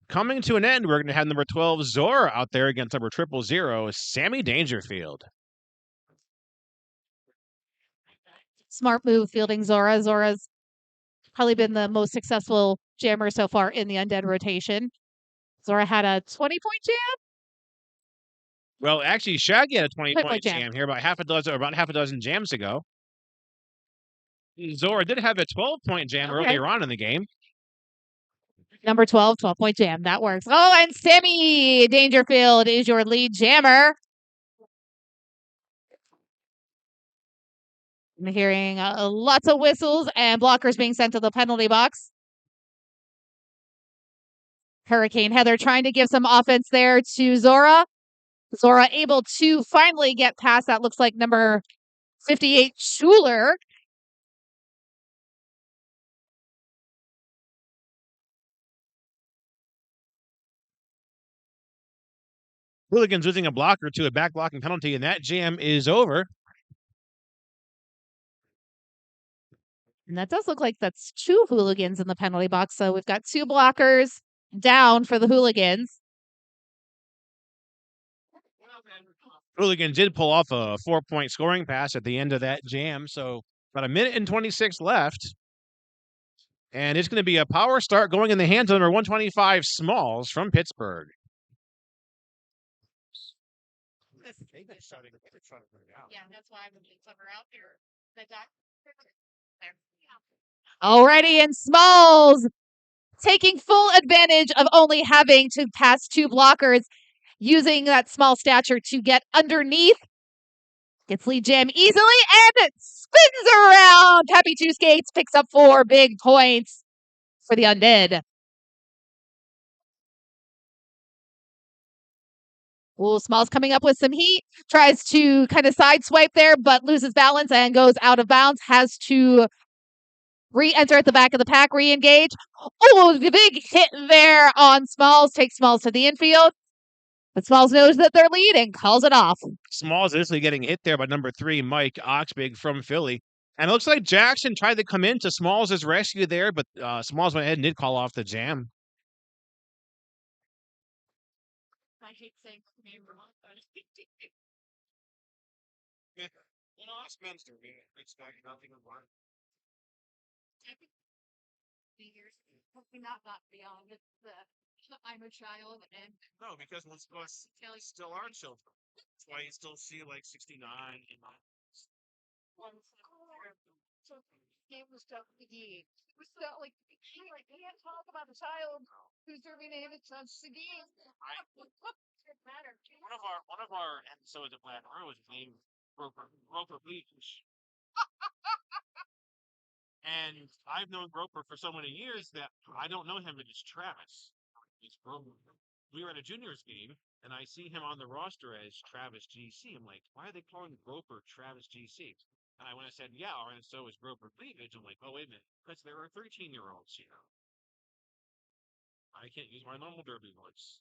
coming to an end. We're going to have number 12, Zora, out there against number 000, Sammy Dangerfield. Smart move fielding Zora. Zora's probably been the most successful jammer so far in the Undead rotation. Zora had a 20-point jam. Well, actually, Shaggy had a 20-point jam here about half a dozen jams ago. Zora did have a 12-point jam earlier on in the game. Number 12-point jam. That works. Oh, and Sammy Dangerfield is your lead jammer. I'm hearing lots of whistles and blockers being sent to the penalty box. Hurricane Heather trying to give some offense there to Zora. Zora able to finally get past that. Looks like number 58, Schuler. Hooligans losing a blocker to a back blocking penalty, and that jam is over. And that does look like that's 2 Hooligans in the penalty box. So we've got 2 blockers down for the Hooligans. Hooligans did pull off a 4-point scoring pass at the end of that jam. So about a minute and 26 left. And it's going to be a power start going in the hands of number 125 Smalls from Pittsburgh. Yeah, that's why I'm going to cover out here. Alrighty, and Smalls taking full advantage of only having to pass 2 blockers, using that small stature to get underneath. Gets lead jam easily and it spins around. Happy 2 Skates picks up 4 big points for the Undead. Ooh, Smalls coming up with some heat. Tries to kind of sideswipe there, but loses balance and goes out of bounds. Has to re-enter at the back of the pack, re-engage. Oh, the big hit there on Smalls. Takes Smalls to the infield. But Smalls knows that they're leading, calls it off. Smalls initially getting hit there by number 3, Mike Oxbig from Philly. And it looks like Jackson tried to come into Smalls' rescue there, but Smalls went ahead and did call off the jam. I hate saying the name wrong. Spencer, expect nothing of one. Not beyond. It's I'm a child and No, because most of us still are children. That's why you still see like 69 in my game was tough to get. It was so like I can't talk about a child who's serving a touch to game. one of our episodes of Black Arrow was named Roper Beach. And I've known Roper for so many years that I don't know him as Travis. It's Roper. We were at a juniors game, and I see him on the roster as Travis GC. I'm like, why are they calling Roper Travis GC? And when I said, yeah, and so is Roper Cleavage, I'm like, oh, wait a minute, because there are 13-year-olds here. I can't use my normal Derby voice.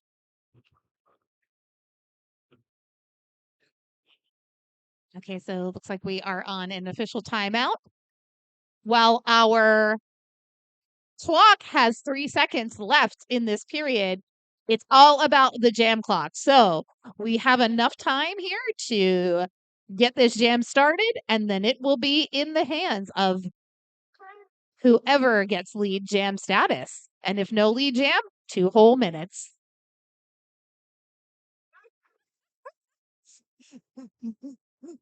Okay, so it looks like we are on an official timeout. While our clock has 3 seconds left in this period, it's all about the jam clock. So we have enough time here to get this jam started, and then it will be in the hands of whoever gets lead jam status. And if no lead jam, 2 whole minutes.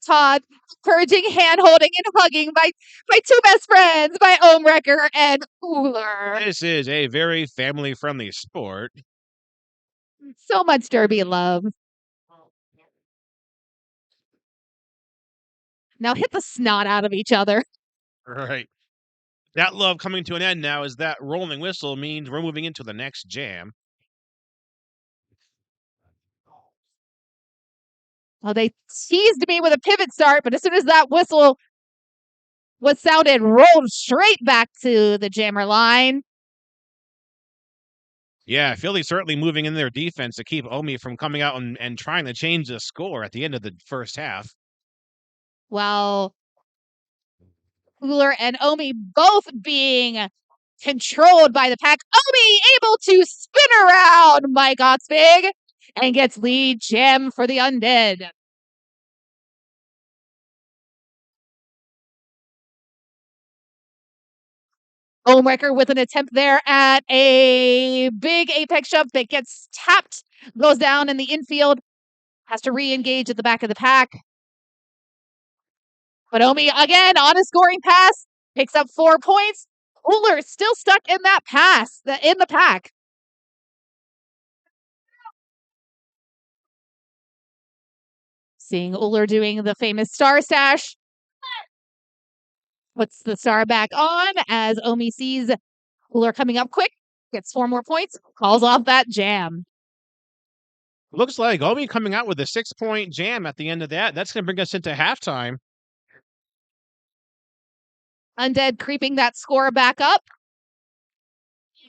Todd, encouraging hand holding and hugging by 2 best friends, by Omrecker and Cooler. This is a very family-friendly sport. So much Derby love. Now hit the snot out of each other. Right. That love coming to an end now as that rolling whistle means we're moving into the next jam. Well, they teased me with a pivot start, but as soon as that whistle was sounded, rolled straight back to the jammer line. Yeah, Philly certainly moving in their defense to keep Omi from coming out and trying to change the score at the end of the first half. Well, Cooler and Omi both being controlled by the pack. Omi able to spin around Mike Otzbig and gets lead jam for the Undead. Omrecker with an attempt there at a big apex shove that gets tapped, goes down in the infield, has to re-engage at the back of the pack. But Omi again on a scoring pass, picks up 4 points. Uller still stuck in that pass, in the pack. Seeing Uller doing the famous star stash. Puts the star back on as Omi sees Uller coming up quick, gets 4 more points, calls off that jam. Looks like Omi coming out with a 6-point jam at the end of that. That's going to bring us into halftime. Undead creeping that score back up.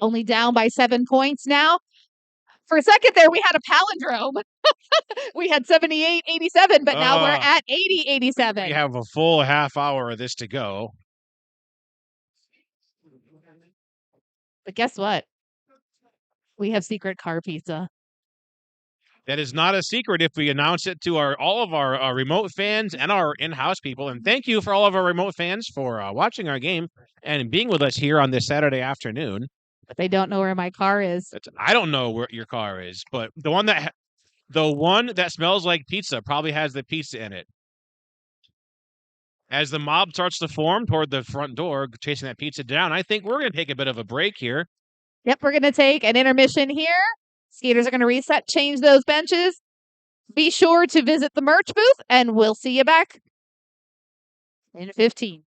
Only down by 7 points now. For a second there, we had a palindrome. We had 78-87, but now we're Ah. at 80-87. We have a full half hour of this to go. But guess what? We have secret car pizza. That is not a secret if we announce it to all of our remote fans and our in-house people. And thank you for all of our remote fans for watching our game and being with us here on this Saturday afternoon. But they don't know where my car is. I don't know where your car is, but the one that smells like pizza probably has the pizza in it. As the mob starts to form toward the front door, chasing that pizza down, I think we're going to take a bit of a break here. Yep, we're going to take an intermission here. Skaters are going to reset, change those benches. Be sure to visit the merch booth, and we'll see you back in 15.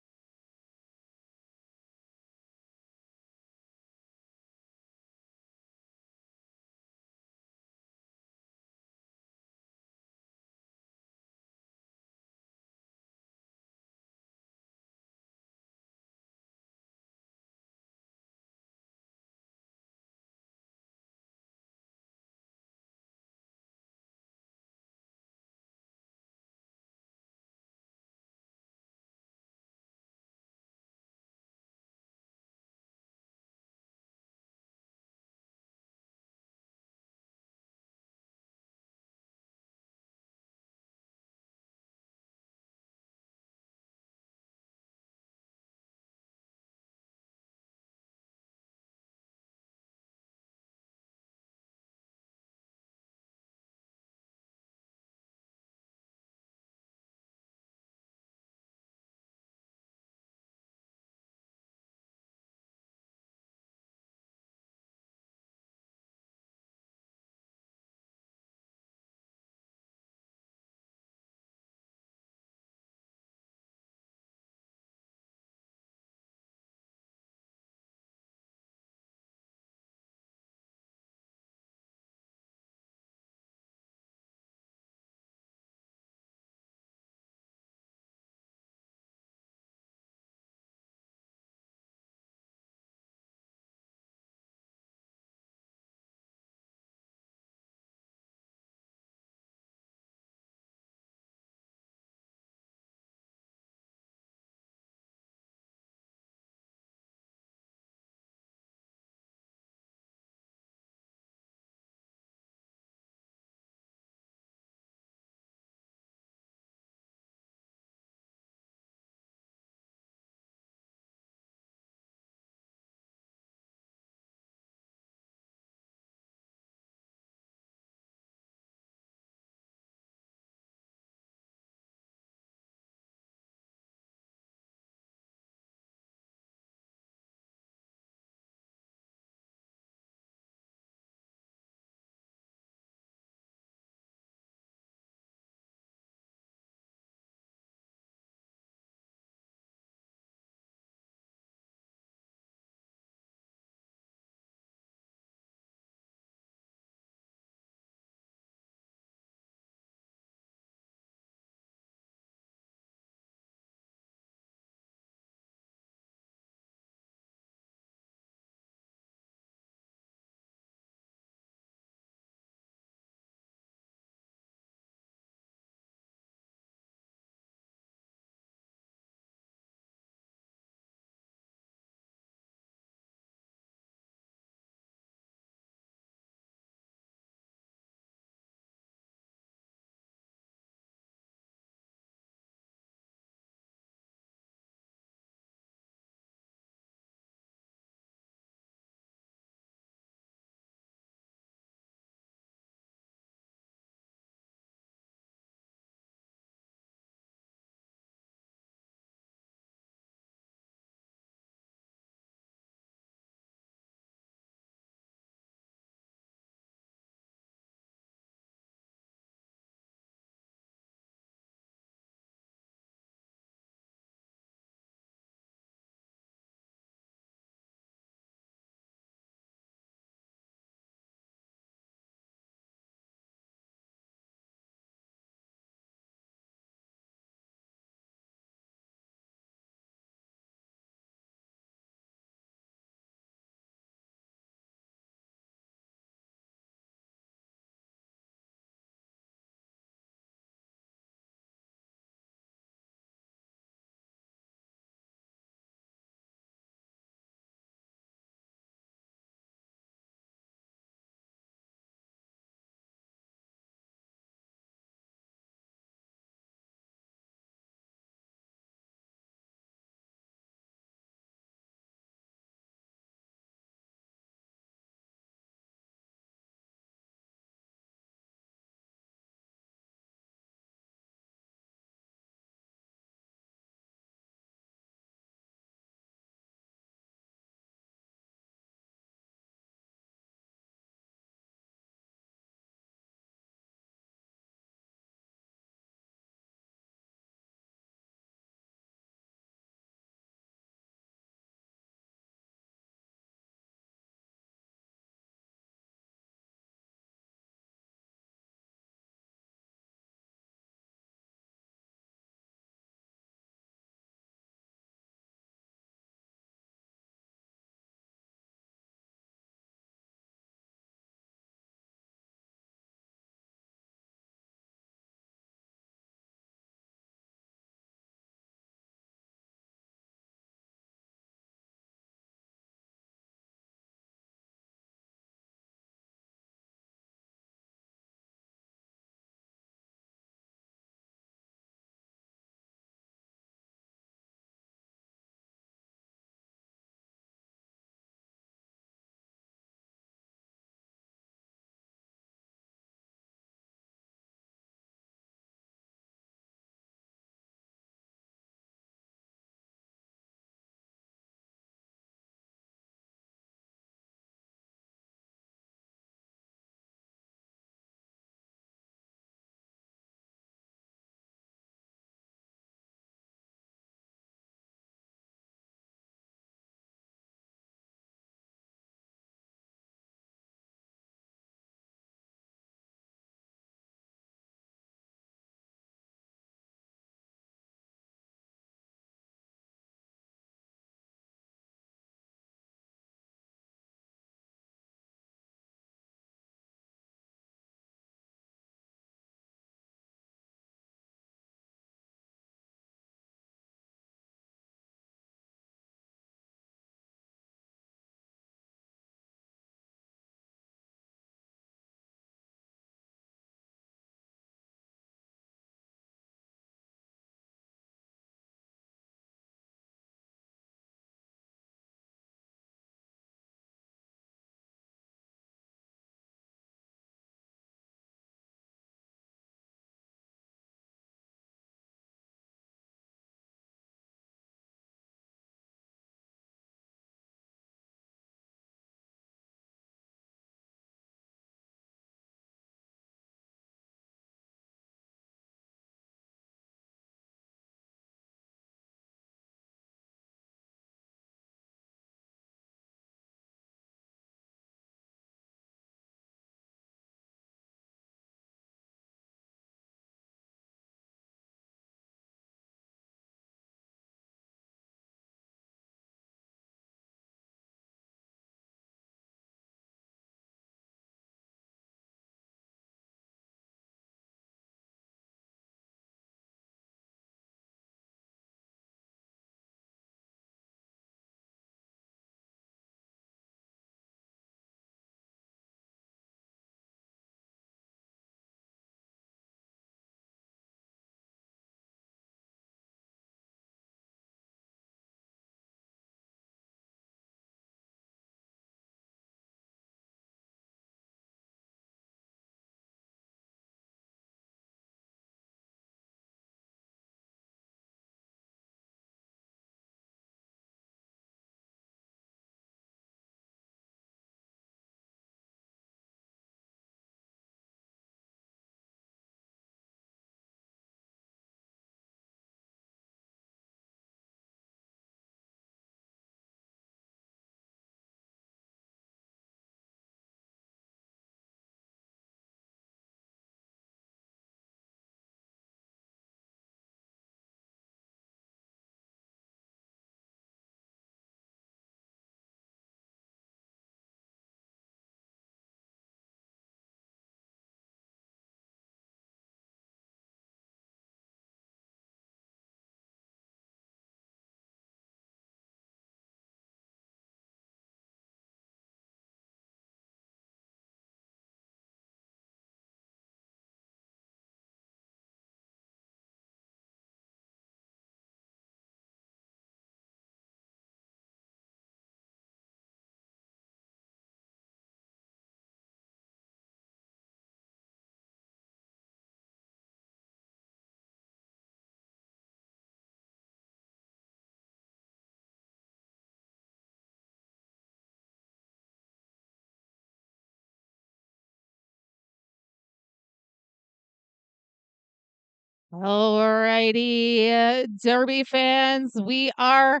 Alrighty, Derby fans, we are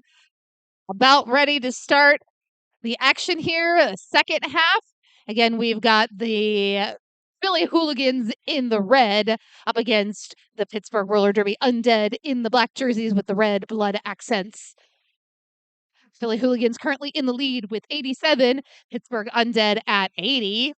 about ready to start the action here, the second half. Again, we've got the Philly Hooligans in the red up against the Pittsburgh Roller Derby Undead in the black jerseys with the red blood accents. Philly Hooligans currently in the lead with 87, Pittsburgh Undead at 80.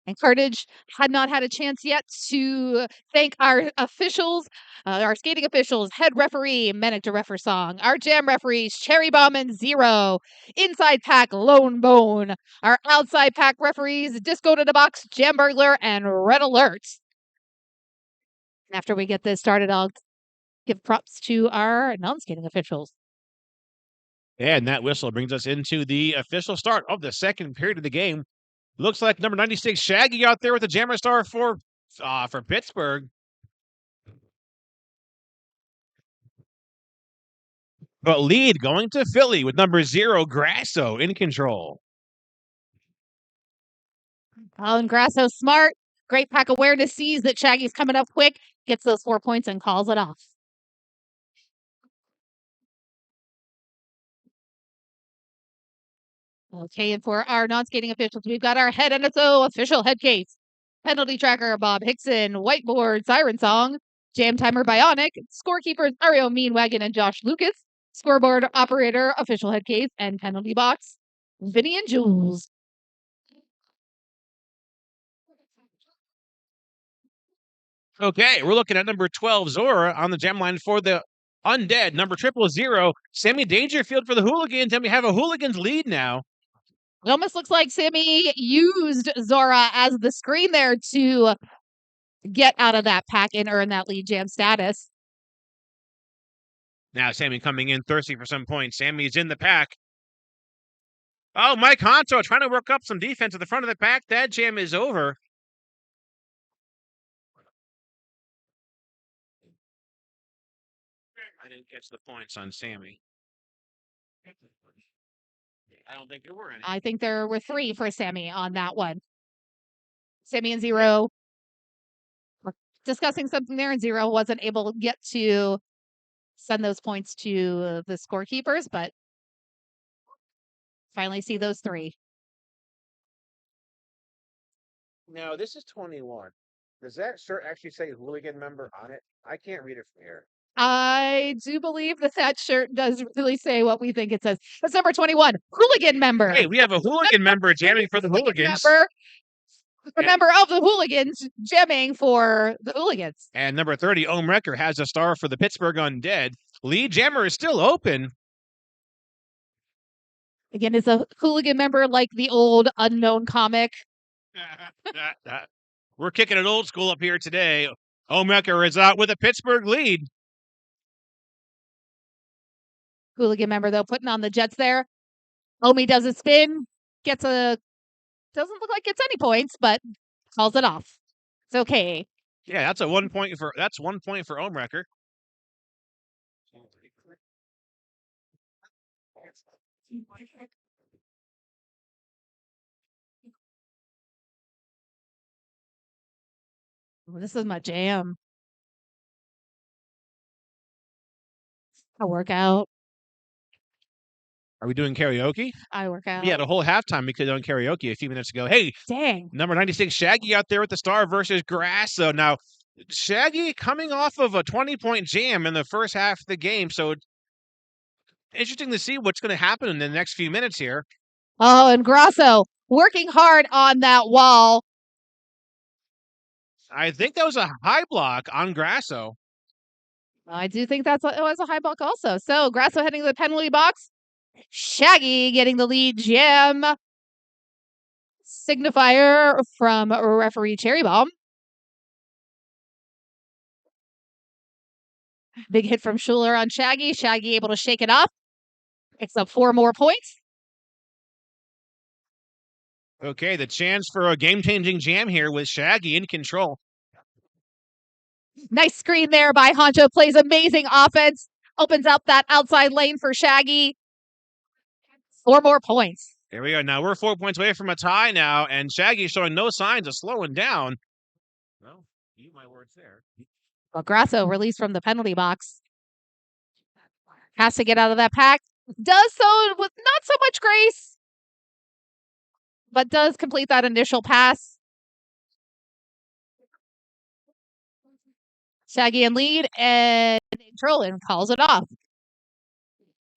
And Cartage had not had a chance yet to thank our officials, our skating officials, head referee, Medic to Refer Song, our jam referees, Cherry Bomb and Zero, inside pack, Lone Bone, our outside pack referees, Disco to the Box, Jam Burglar, and Red Alert. After we get this started, I'll give props to our non-skating officials. And that whistle brings us into the official start of the second period of the game. Looks like number 96, Shaggy, out there with the Jammer Star for Pittsburgh. But lead going to Philly with number 0, Grasso, in control. Oh, and Grasso's smart. Great pack awareness, sees that Shaggy's coming up quick, gets those 4 points and calls it off. Okay, and for our non-skating officials, we've got our head NSO official head case, penalty tracker Bob Hickson, whiteboard Siren Song, jam timer Bionic, scorekeepers Ario Meanwagon and Josh Lucas, scoreboard operator official head case and penalty box Vinny and Jules. Okay, we're looking at number 12, Zora, on the jam line for the Undead. Number 000, Sammy Dangerfield for the Hooligans, and we have a Hooligans lead now. It almost looks like Sammy used Zora as the screen there to get out of that pack and earn that lead jam status. Now Sammy coming in thirsty for some points. Sammy's in the pack. Oh, Mike Honto trying to work up some defense at the front of the pack. That jam is over. I didn't catch the points on Sammy. I don't think there were any. I think there were 3 for Sammy on that one. Sammy and Zero were discussing something there, and Zero wasn't able to get to send those points to the scorekeepers, but finally see those 3. Now, this is 21. Does that shirt actually say hooligan member on it? I can't read it from here. I do believe that shirt does really say what we think it says. That's number 21, hooligan member. Hey, we have a hooligan member jamming for the Hooligans. A member of the Hooligans jamming for the Hooligans. And number 30, Ohm Wrecker, has a star for the Pittsburgh Undead. Lead jammer is still open. Again, is a hooligan member like the old Unknown comic? We're kicking it old school up here today. Ohm Wrecker is out with a Pittsburgh lead. Hooligan member, though, putting on the Jets there. Omi does a spin, doesn't look like gets any points, but calls it off. It's okay. Yeah, that's 1 point for Ohm Wrecker. This is my jam. I work out. Are we doing karaoke? I work out. We had a whole halftime we could have done karaoke a few minutes ago. Hey, dang. Number 96, Shaggy, out there with the star versus Grasso. Now, Shaggy coming off of a 20-point jam in the first half of the game, so interesting to see what's going to happen in the next few minutes here. Oh, and Grasso working hard on that wall. I think that was a high block on Grasso. I do think it was a high block also. So Grasso heading to the penalty box. Shaggy getting the lead jam signifier from referee Cherry Bomb. Big hit from Schuler on Shaggy. Shaggy able to shake it off. Picks up 4 more points. Okay, the chance for a game-changing jam here with Shaggy in control. Nice screen there by Honcho. Plays amazing offense. Opens up that outside lane for Shaggy. 4 more points. Here we go. Now we're 4 points away from a tie now, and Shaggy's showing no signs of slowing down. Well, eat my words there. Well, Grasso released from the penalty box. Has to get out of that pack. Does so with not so much grace, but does complete that initial pass. Shaggy in lead and Trolin calls it off.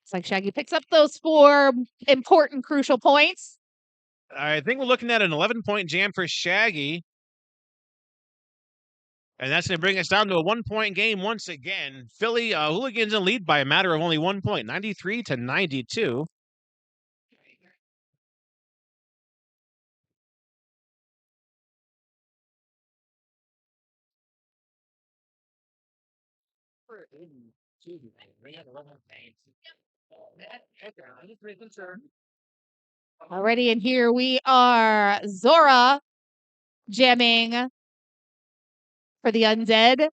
It's like Shaggy picks up those 4 important, crucial points. I think we're looking at an 11-point jam for Shaggy. And that's going to bring us down to a 1-point game once again. Philly Hooligans in lead by a matter of only 1 point, 93-92. Already in here, we are Zora jamming for the Undead.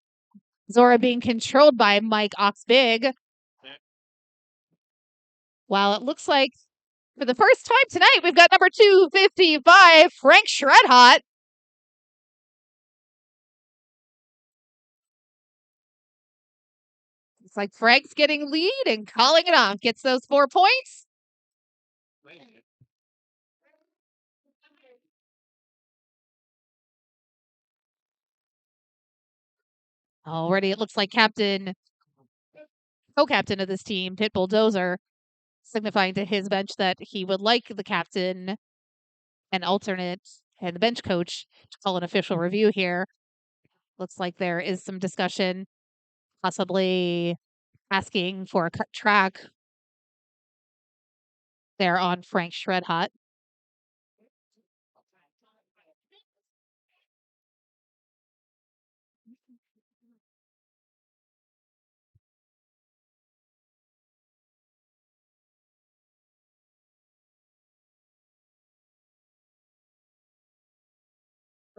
Zora being controlled by Mike Oxbig. While it looks like for the first time tonight, we've got number 255, Frank Shredhot. It's like Frank's getting lead and calling it off. Gets those 4 points. Already, it looks like co-captain of this team, Pitbull Dozer, signifying to his bench that he would like the captain and alternate and the bench coach to call an official review here. Looks like there is some discussion, possibly asking for a cut track there on Frank Shredhot.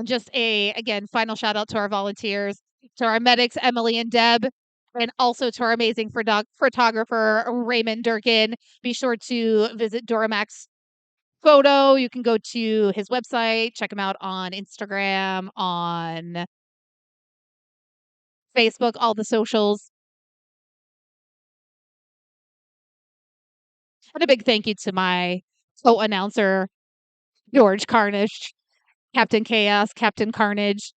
Just again, final shout out to our volunteers, to our medics, Emily and Deb, and also to our amazing photographer, Raymond Durkin. Be sure to visit Doramax Photo. You can go to his website, check him out on Instagram, on Facebook, all the socials. And a big thank you to my co-announcer, George Carnage, Captain Chaos, Captain Carnage,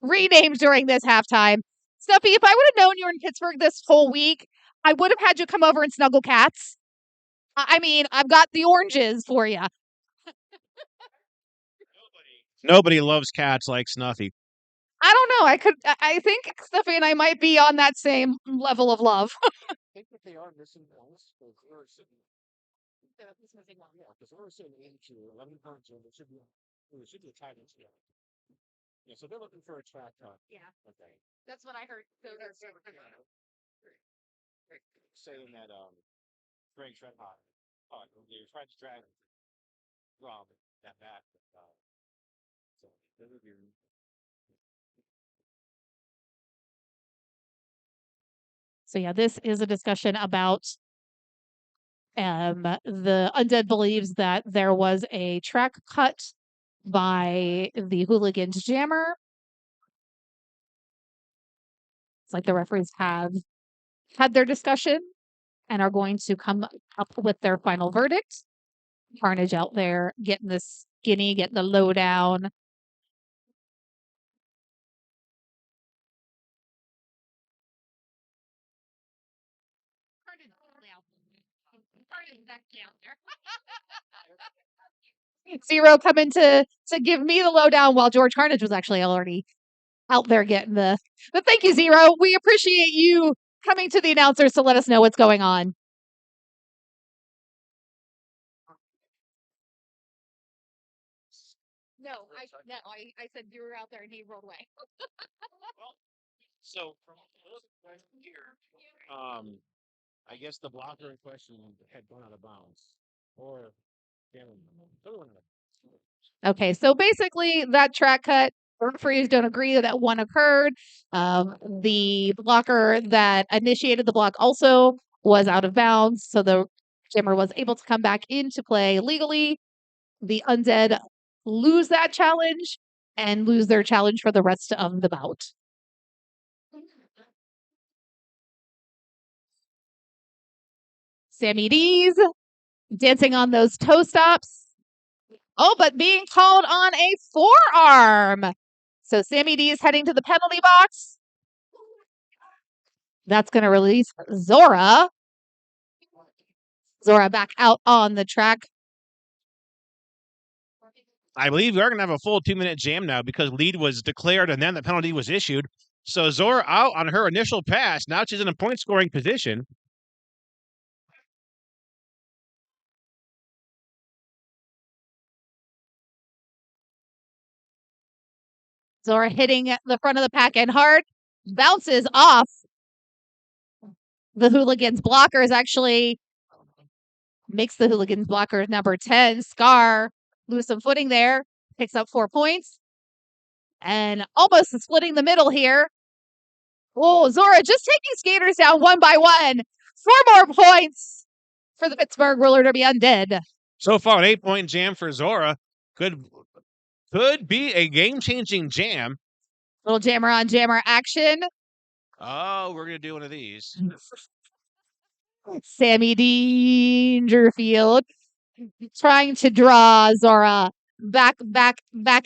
renamed during this halftime. Snuffy, if I would have known you were in Pittsburgh this whole week, I would have had you come over and snuggle cats. I mean, I've got the oranges for you. Nobody loves cats like Snuffy. I don't know. I think Snuffy and I might be on that same level of love. I think that they are missing points because we're sitting. Yeah, because we're sitting into 11 points, and it should be a tight end scale. Yeah, so they're looking for a track cut. Yeah. Okay. That's what I heard. Saying that Frank Shredhot, they were trying to drag Rob that back. So they would be. So yeah, this is a discussion about the Undead believes that there was a track cut by the Hooligans jammer. It's like the referees have had their discussion and are going to come up with their final verdict. Carnage out there getting the skinny, getting the lowdown. Zero coming to give me the lowdown while George Carnage was actually already out there getting the. But thank you, Zero. We appreciate you coming to the announcers to let us know what's going on. No, I said you were out there and he rolled away. So from here, I guess the blocker in question had gone out of bounds, or Okay, so basically that track cut, the referees don't agree that one occurred. The blocker that initiated the block also was out of bounds, so the Jammer was able to come back into play legally. The Undead lose that challenge and lose their challenge for the rest of the bout. Sammy D's dancing on those toe stops. Oh, but being called on a forearm. So Sammy D is heading to the penalty box. That's going to release Zora. Zora back out on the track. I believe we are going to have a full 2-minute jam now because lead was declared and then the penalty was issued. So Zora out on her initial pass. Now she's in a point-scoring position. Zora hitting the front of the pack and hard. Bounces off. The Hooligans blockers actually makes the Hooligans blocker number 10. Scar lose some footing there. Picks up 4 points. And almost splitting the middle here. Oh, Zora just taking skaters down one by one. 4 more points for the Pittsburgh Roller Derby Undead. So far, an 8-point jam for Zora. Could be a game-changing jam. Little jammer on jammer action. Oh, we're going to do one of these. Sammy Dangerfield trying to draw Zora back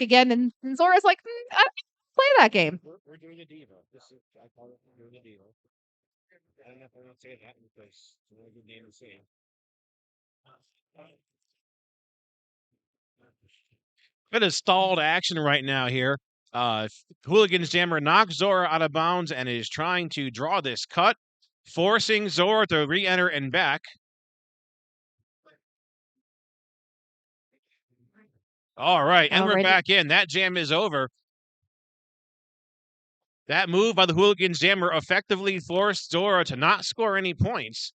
again. And Zora's like, I don't play that game. We're doing a diva. I call it doing a diva. I don't know if I don't say that because it's a really good name to say. Bit of stalled action right now here. Hooligans jammer knocks Zora out of bounds and is trying to draw this cut, forcing Zora to re-enter and back. All right, and we're back in. That jam is over. That move by the Hooligans jammer effectively forced Zora to not score any points.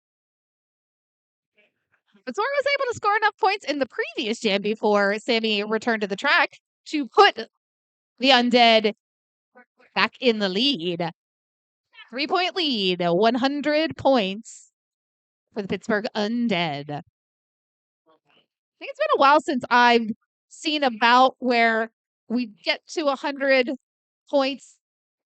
But Zora was able to score enough points in the previous jam before Sammy returned to the track to put the Undead back in the lead. 3-point lead, 100 points for the Pittsburgh Undead. I think it's been a while since I've seen a bout where we get to 100 points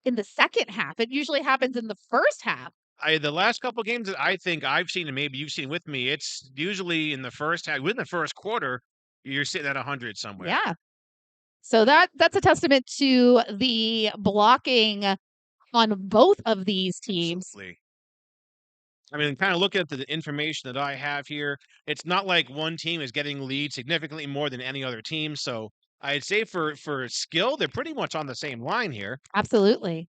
in the second half. It usually happens in the first half. The last couple games that I think I've seen, and maybe you've seen with me, it's usually in the first half, within the first quarter, you're sitting at 100 somewhere. Yeah. So that's a testament to the blocking on both of these teams. Absolutely. I mean, kind of looking at the information that I have here, it's not like one team is getting lead significantly more than any other team. So I'd say for skill, they're pretty much on the same line here. Absolutely.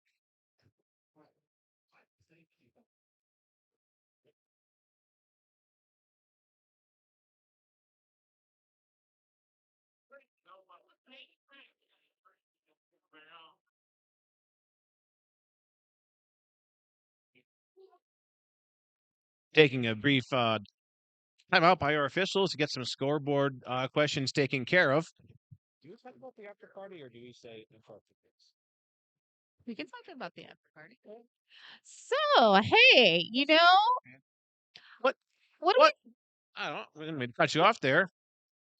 Taking a brief timeout by our officials to get some scoreboard questions taken care of. Do you talk about the after party or do you say in front of kids? We can talk about the after party. So, hey, What? do we I don't know. I'm going to cut you off there.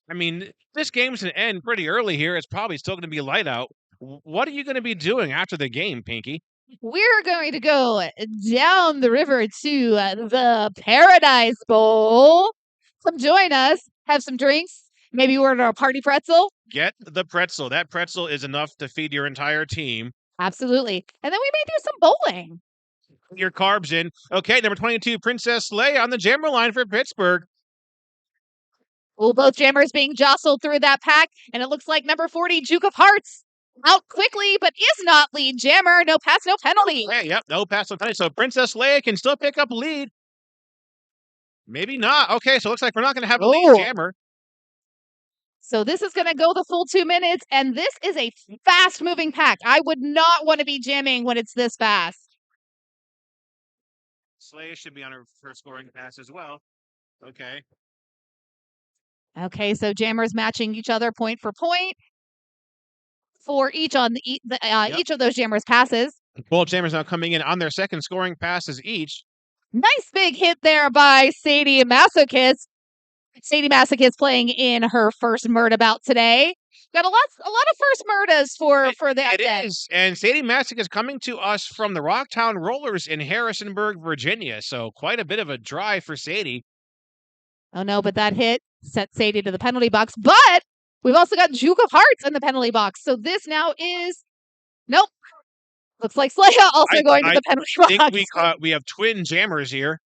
I mean, this game's going to end pretty early here. It's probably still going to be light out. What are you going to be doing after the game, Pinky? We're going to go down the river to the Paradise Bowl. Come join us, have some drinks, maybe order a party pretzel. Get the pretzel. That pretzel is enough to feed your entire team. Absolutely. And then we may do some bowling. Your carbs in. Okay, number 22, Princess Leia on the jammer line for Pittsburgh. Well, both jammers being jostled through that pack, and it looks like number 40, Duke of Hearts, out quickly, but is not lead jammer. No pass, no penalty. Yeah, yep, no pass, no penalty. So Princess Leia can still pick up lead. Maybe not. Okay, so it looks like we're not going to have a lead jammer. So this is going to go the full 2 minutes, and this is a fast-moving pack. I would not want to be jamming when it's this fast. Leia should be on her first scoring pass as well. Okay. Okay, so jammers matching each other point for point for each on each of those jammers' passes. Both jammers now coming in on their second scoring passes each. Nice big hit there by Sadie Masochist. Sadie Masochist playing in her first Murda bout today. Got a lot of first Murdas for the It Undead. is. And Sadie Massick is coming to us from the Rocktown Rollers in Harrisonburg, Virginia. So quite a bit of a drive for Sadie. Oh no, but that hit set Sadie to the penalty box. But we've also got Juke of Hearts in the penalty box. So this now is nope. Looks like Slaya also going to the penalty box. I think we have twin jammers here.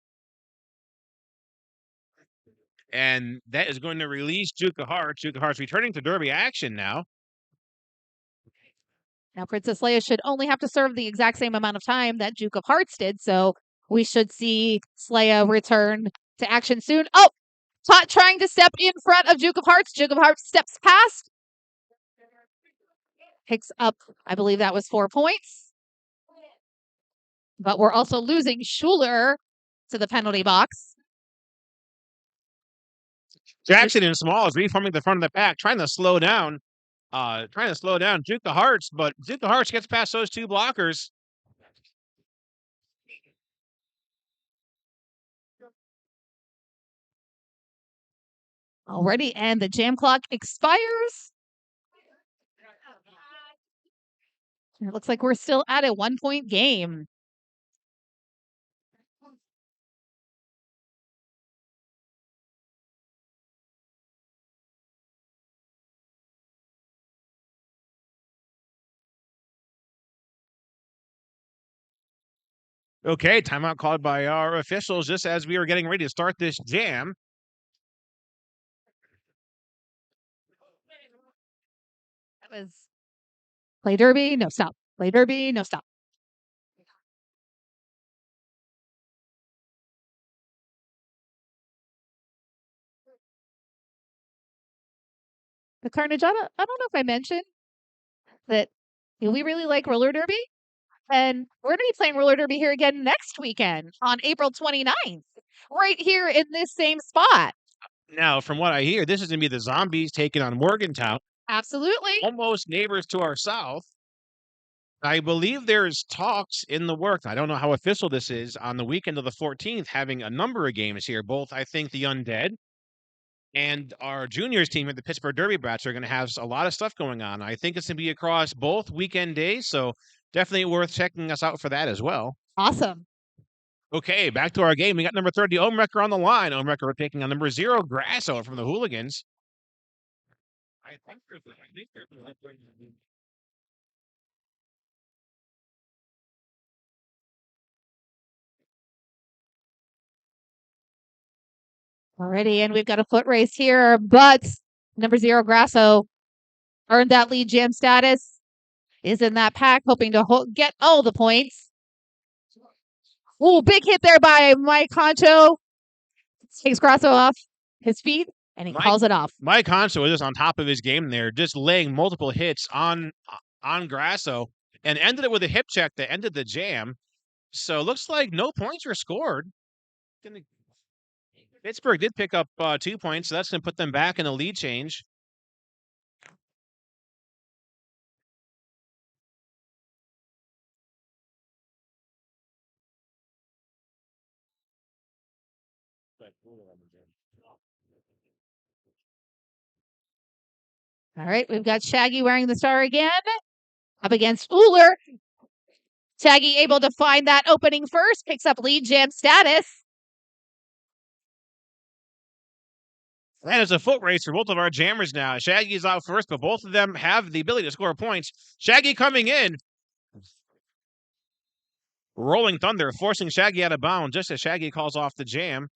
And that is going to release Juke of Hearts. Juke of Hearts returning to Derby action now. Now Princess Leia should only have to serve the exact same amount of time that Juke of Hearts did. So we should see Slaya return to action soon. Oh, Tot trying to step in front of Juke of Hearts. Juke of Hearts steps past. Picks up, I believe that was 4 points. But we're also losing Schuler to the penalty box. Jackson and Small is reforming the front of the pack, trying to slow down Juke of Hearts, but Juke of Hearts gets past those two blockers. Already, and the jam clock expires. It looks like we're still at a 1-point game. Okay, timeout called by our officials just as we are getting ready to start this jam. That was play derby, no stop. Play derby, no stop. The Carnage, I don't know if I mentioned that we really like roller derby. And we're going to be playing roller derby here again next weekend on April 29th, right here in this same spot. Now, from what I hear, this is going to be the Zombies taking on Morgantown. Absolutely. Almost neighbors to our south. I believe there's talks in the works. I don't know how official this is on the weekend of the 14th, having a number of games here. Both, I think, the Undead and our juniors team at the Pittsburgh Derby Brats are going to have a lot of stuff going on. I think it's going to be across both weekend days, so definitely worth checking us out for that as well. Awesome. Okay, back to our game. We got number 30, Omrecker on the line. Omrecker taking on number 0, Grasso from the Hooligans. Alrighty, and we've got a foot race here, but number 0, Grasso, earned that lead jam status, is in that pack, hoping to get all the points. Ooh, big hit there by Mike Concho. Takes Grasso off his feet, and he calls it off. Mike Concho was just on top of his game there, just laying multiple hits on Grasso, and ended it with a hip check that ended the jam. So it looks like no points were scored. Pittsburgh did pick up 2 points, so that's going to put them back in a lead change. All right, we've got Shaggy wearing the star again, up against Uller. Shaggy able to find that opening first, picks up lead jam status. That is a foot race for both of our jammers now. Shaggy's out first, but both of them have the ability to score points. Shaggy coming in. Rolling Thunder, forcing Shaggy out of bounds just as Shaggy calls off the jam.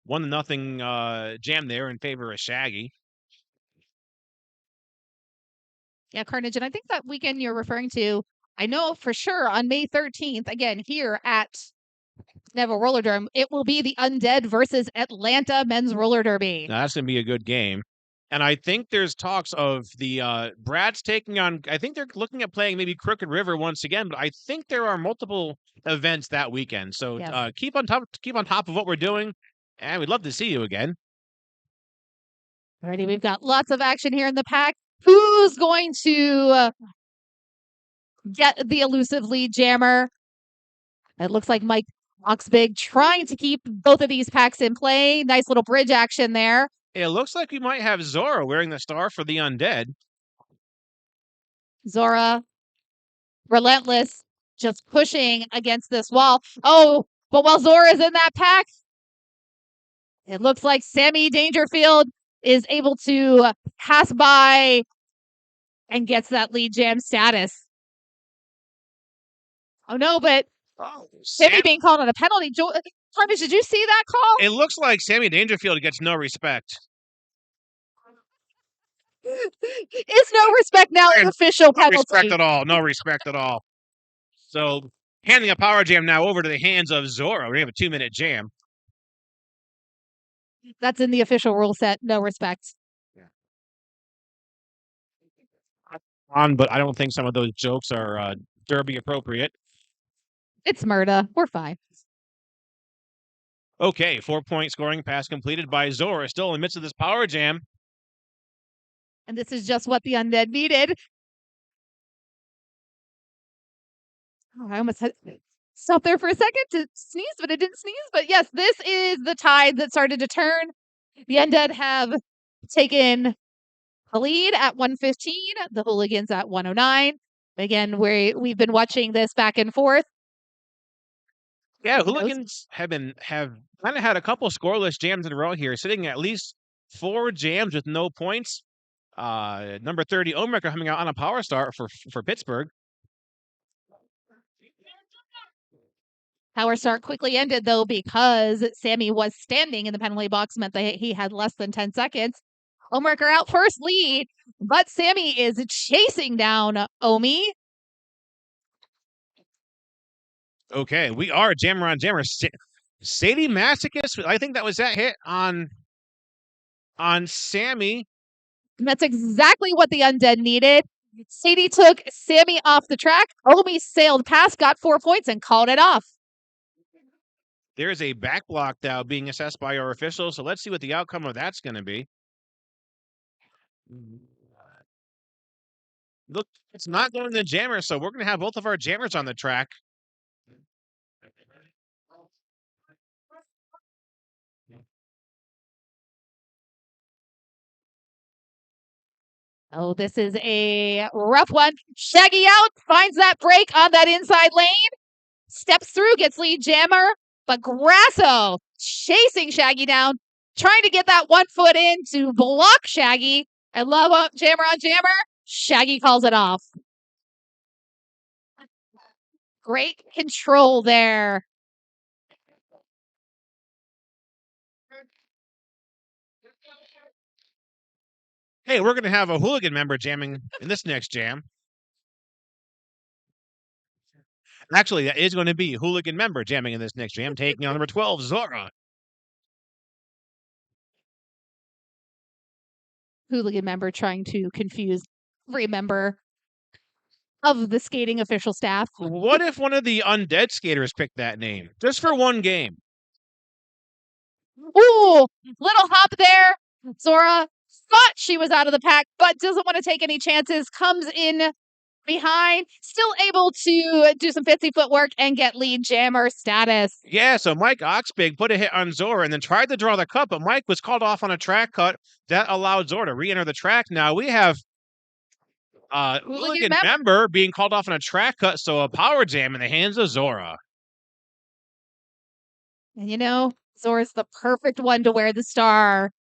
One to nothing jam there in favor of Shaggy. Yeah, Carnage, and I think that weekend you're referring to, I know for sure on May 13th, again, here at Neville Roller Derby, it will be the Undead versus Atlanta Men's Roller Derby. Now, that's going to be a good game. And I think there's talks of the Brats taking on, I think they're looking at playing maybe Crooked River once again, but I think there are multiple events that weekend. So Yes. keep on top of what we're doing, and we'd love to see you again. Alrighty, we've got lots of action here in the pack. Who's going to get the elusive lead jammer? It looks like Mike Oxbig trying to keep both of these packs in play. Nice little bridge action there. It looks like we might have Zora wearing the star for the Undead. Zora, relentless, just pushing against this wall. Oh, but while Zora's in that pack, it looks like Sammy Dangerfield is able to pass by and gets that lead jam status. Oh no, but Sammy being called on a penalty. Jarvis, did you see that call? It looks like Sammy Dangerfield gets no respect. Is no respect now an official penalty? Respect at all. No respect at all. So handing a power jam now over to the hands of Zora. We have a 2-minute jam. That's in the official rule set. No respect. But I don't think some of those jokes are derby appropriate. It's MRDA. We're fine. Okay, 4-point scoring pass completed by Zora. Still in the midst of this power jam. And this is just what the Undead needed. Oh, I almost had stopped there for a second to sneeze, but it didn't sneeze. But yes, this is the tide that started to turn. The Undead have taken the lead at 115, the Hooligans at 109. Again, we've been watching this back and forth. Yeah, Hooligans have kind of had a couple scoreless jams in a row here, sitting at least 4 jams with no points. Number 30, Omricker coming out on a power start for Pittsburgh. Power start quickly ended, though, because Sammy was standing in the penalty box, meant that he had less than 10 seconds. Omricker out first lead, but Sammy is chasing down Omi. Okay, we are jammer on jammer. Sadie Masochist, I think that was that hit on Sammy. And that's exactly what the Undead needed. Sadie took Sammy off the track. Omi sailed past, got 4 points, and called it off. There's a back block now being assessed by our officials, so let's see what the outcome of that's going to be. Look, it's not going to the jammer, so we're going to have both of our jammers on the track. Oh, this is a rough one. Shaggy out, finds that break on that inside lane, steps through, gets lead jammer, but Grasso chasing Shaggy down, trying to get that 1 foot in to block Shaggy. I love jammer on jammer. Shaggy calls it off. Great control there. Hey, we're going to have a Hooligan member jamming in this next jam. Actually, that is going to be a Hooligan member jamming in this next jam, taking on number 12, Zora. Hooligan member trying to confuse every member of the skating official staff. What if one of the Undead skaters picked that name? Just for one game. Ooh, little hop there. Zora thought she was out of the pack, but doesn't want to take any chances. Comes in behind, still able to do some 50 footwork and get lead jammer status. Yeah, so Mike Oxbig put a hit on Zora and then tried to draw the cut, but Mike was called off on a track cut. That allowed Zora to re-enter the track. Now we have Hooligan member being called off on a track cut, so a power jam in the hands of Zora. And you know, Zora's the perfect one to wear the star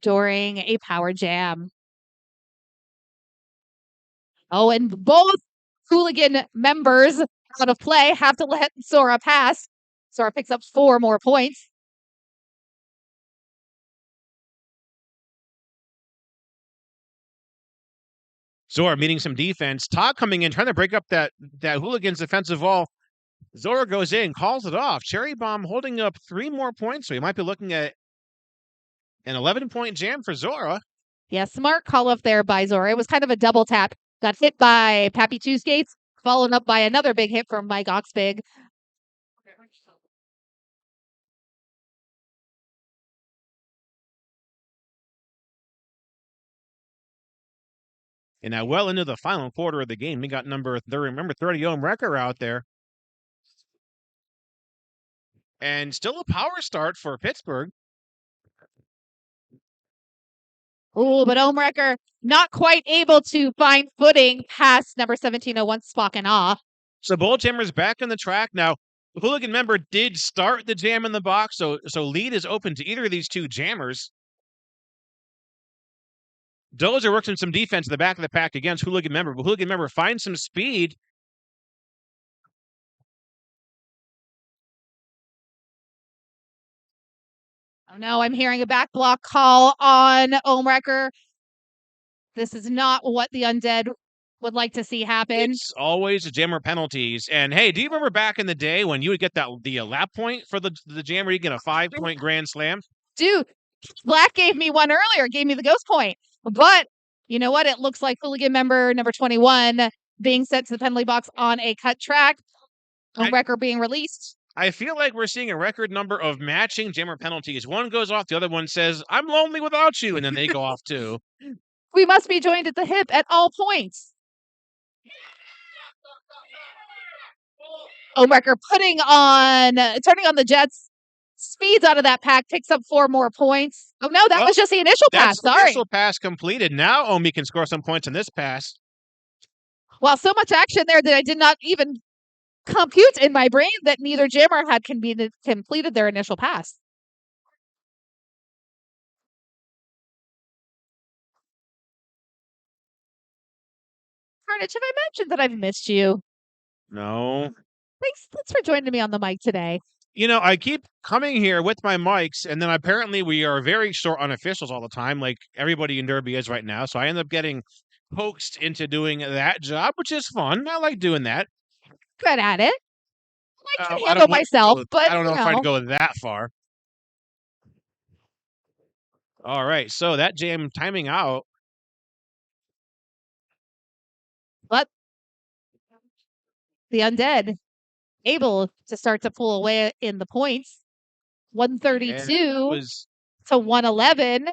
during a power jam. Oh, and both Hooligan members out of play have to let Zora pass. Zora picks up 4 more points. Zora meeting some defense. Todd coming in, trying to break up that Hooligans defensive wall. Zora goes in, calls it off. Cherry Bomb holding up 3 more points, so we might be looking at an 11-point jam for Zora. Yeah, smart call up there by Zora. It was kind of a double tap. Got hit by Pappy Two Skates, followed up by another big hit from Mike Oxbig. And now well into the final quarter of the game, we got number 30 ohm wrecker out there. And still a power start for Pittsburgh. Oh, but Ohmrecker not quite able to find footing past number 1701, Spock and Awe. So Bull Jammer's back on the track. Now, the Hooligan member did start the jam in the box, so lead is open to either of these two jammers. Dozer works in some defense in the back of the pack against Hooligan member, but Hooligan member finds some speed. Oh no, I'm hearing a back block call on Ohmrecker. This is not what the Undead would like to see happen. It's always jammer penalties. And hey, do you remember back in the day when you would get the lap point for the jammer, you get a 5-point grand slam? Dude, Black gave me one earlier, gave me the ghost point. But you know what? It looks like Hooligan member number 21 being sent to the penalty box on a cut track. Ohmrecker being released. I feel like we're seeing a record number of matching jammer penalties. One goes off, the other one says, "I'm lonely without you," and then they go off too. We must be joined at the hip at all points. Ohmrecker turning on the Jets, speeds out of that pack, picks up 4 more points. Oh no, that was just the initial pass. Sorry. Initial pass completed. Now Omi can score some points in this pass. Well, so much action there that I did not even compute in my brain that neither jammer had completed their initial pass. Carnage, have I mentioned that I've missed you? No. Thanks for joining me on the mic today. You know, I keep coming here with my mics, and then apparently we are very short on officials all the time, like everybody in Derby is right now. So I end up getting coaxed into doing that job, which is fun. I like doing that. Good at it. I can handle myself, but I don't know if I'd go that far. All right, so that jam timing out. But the Undead able to start to pull away in the points. 132 to 111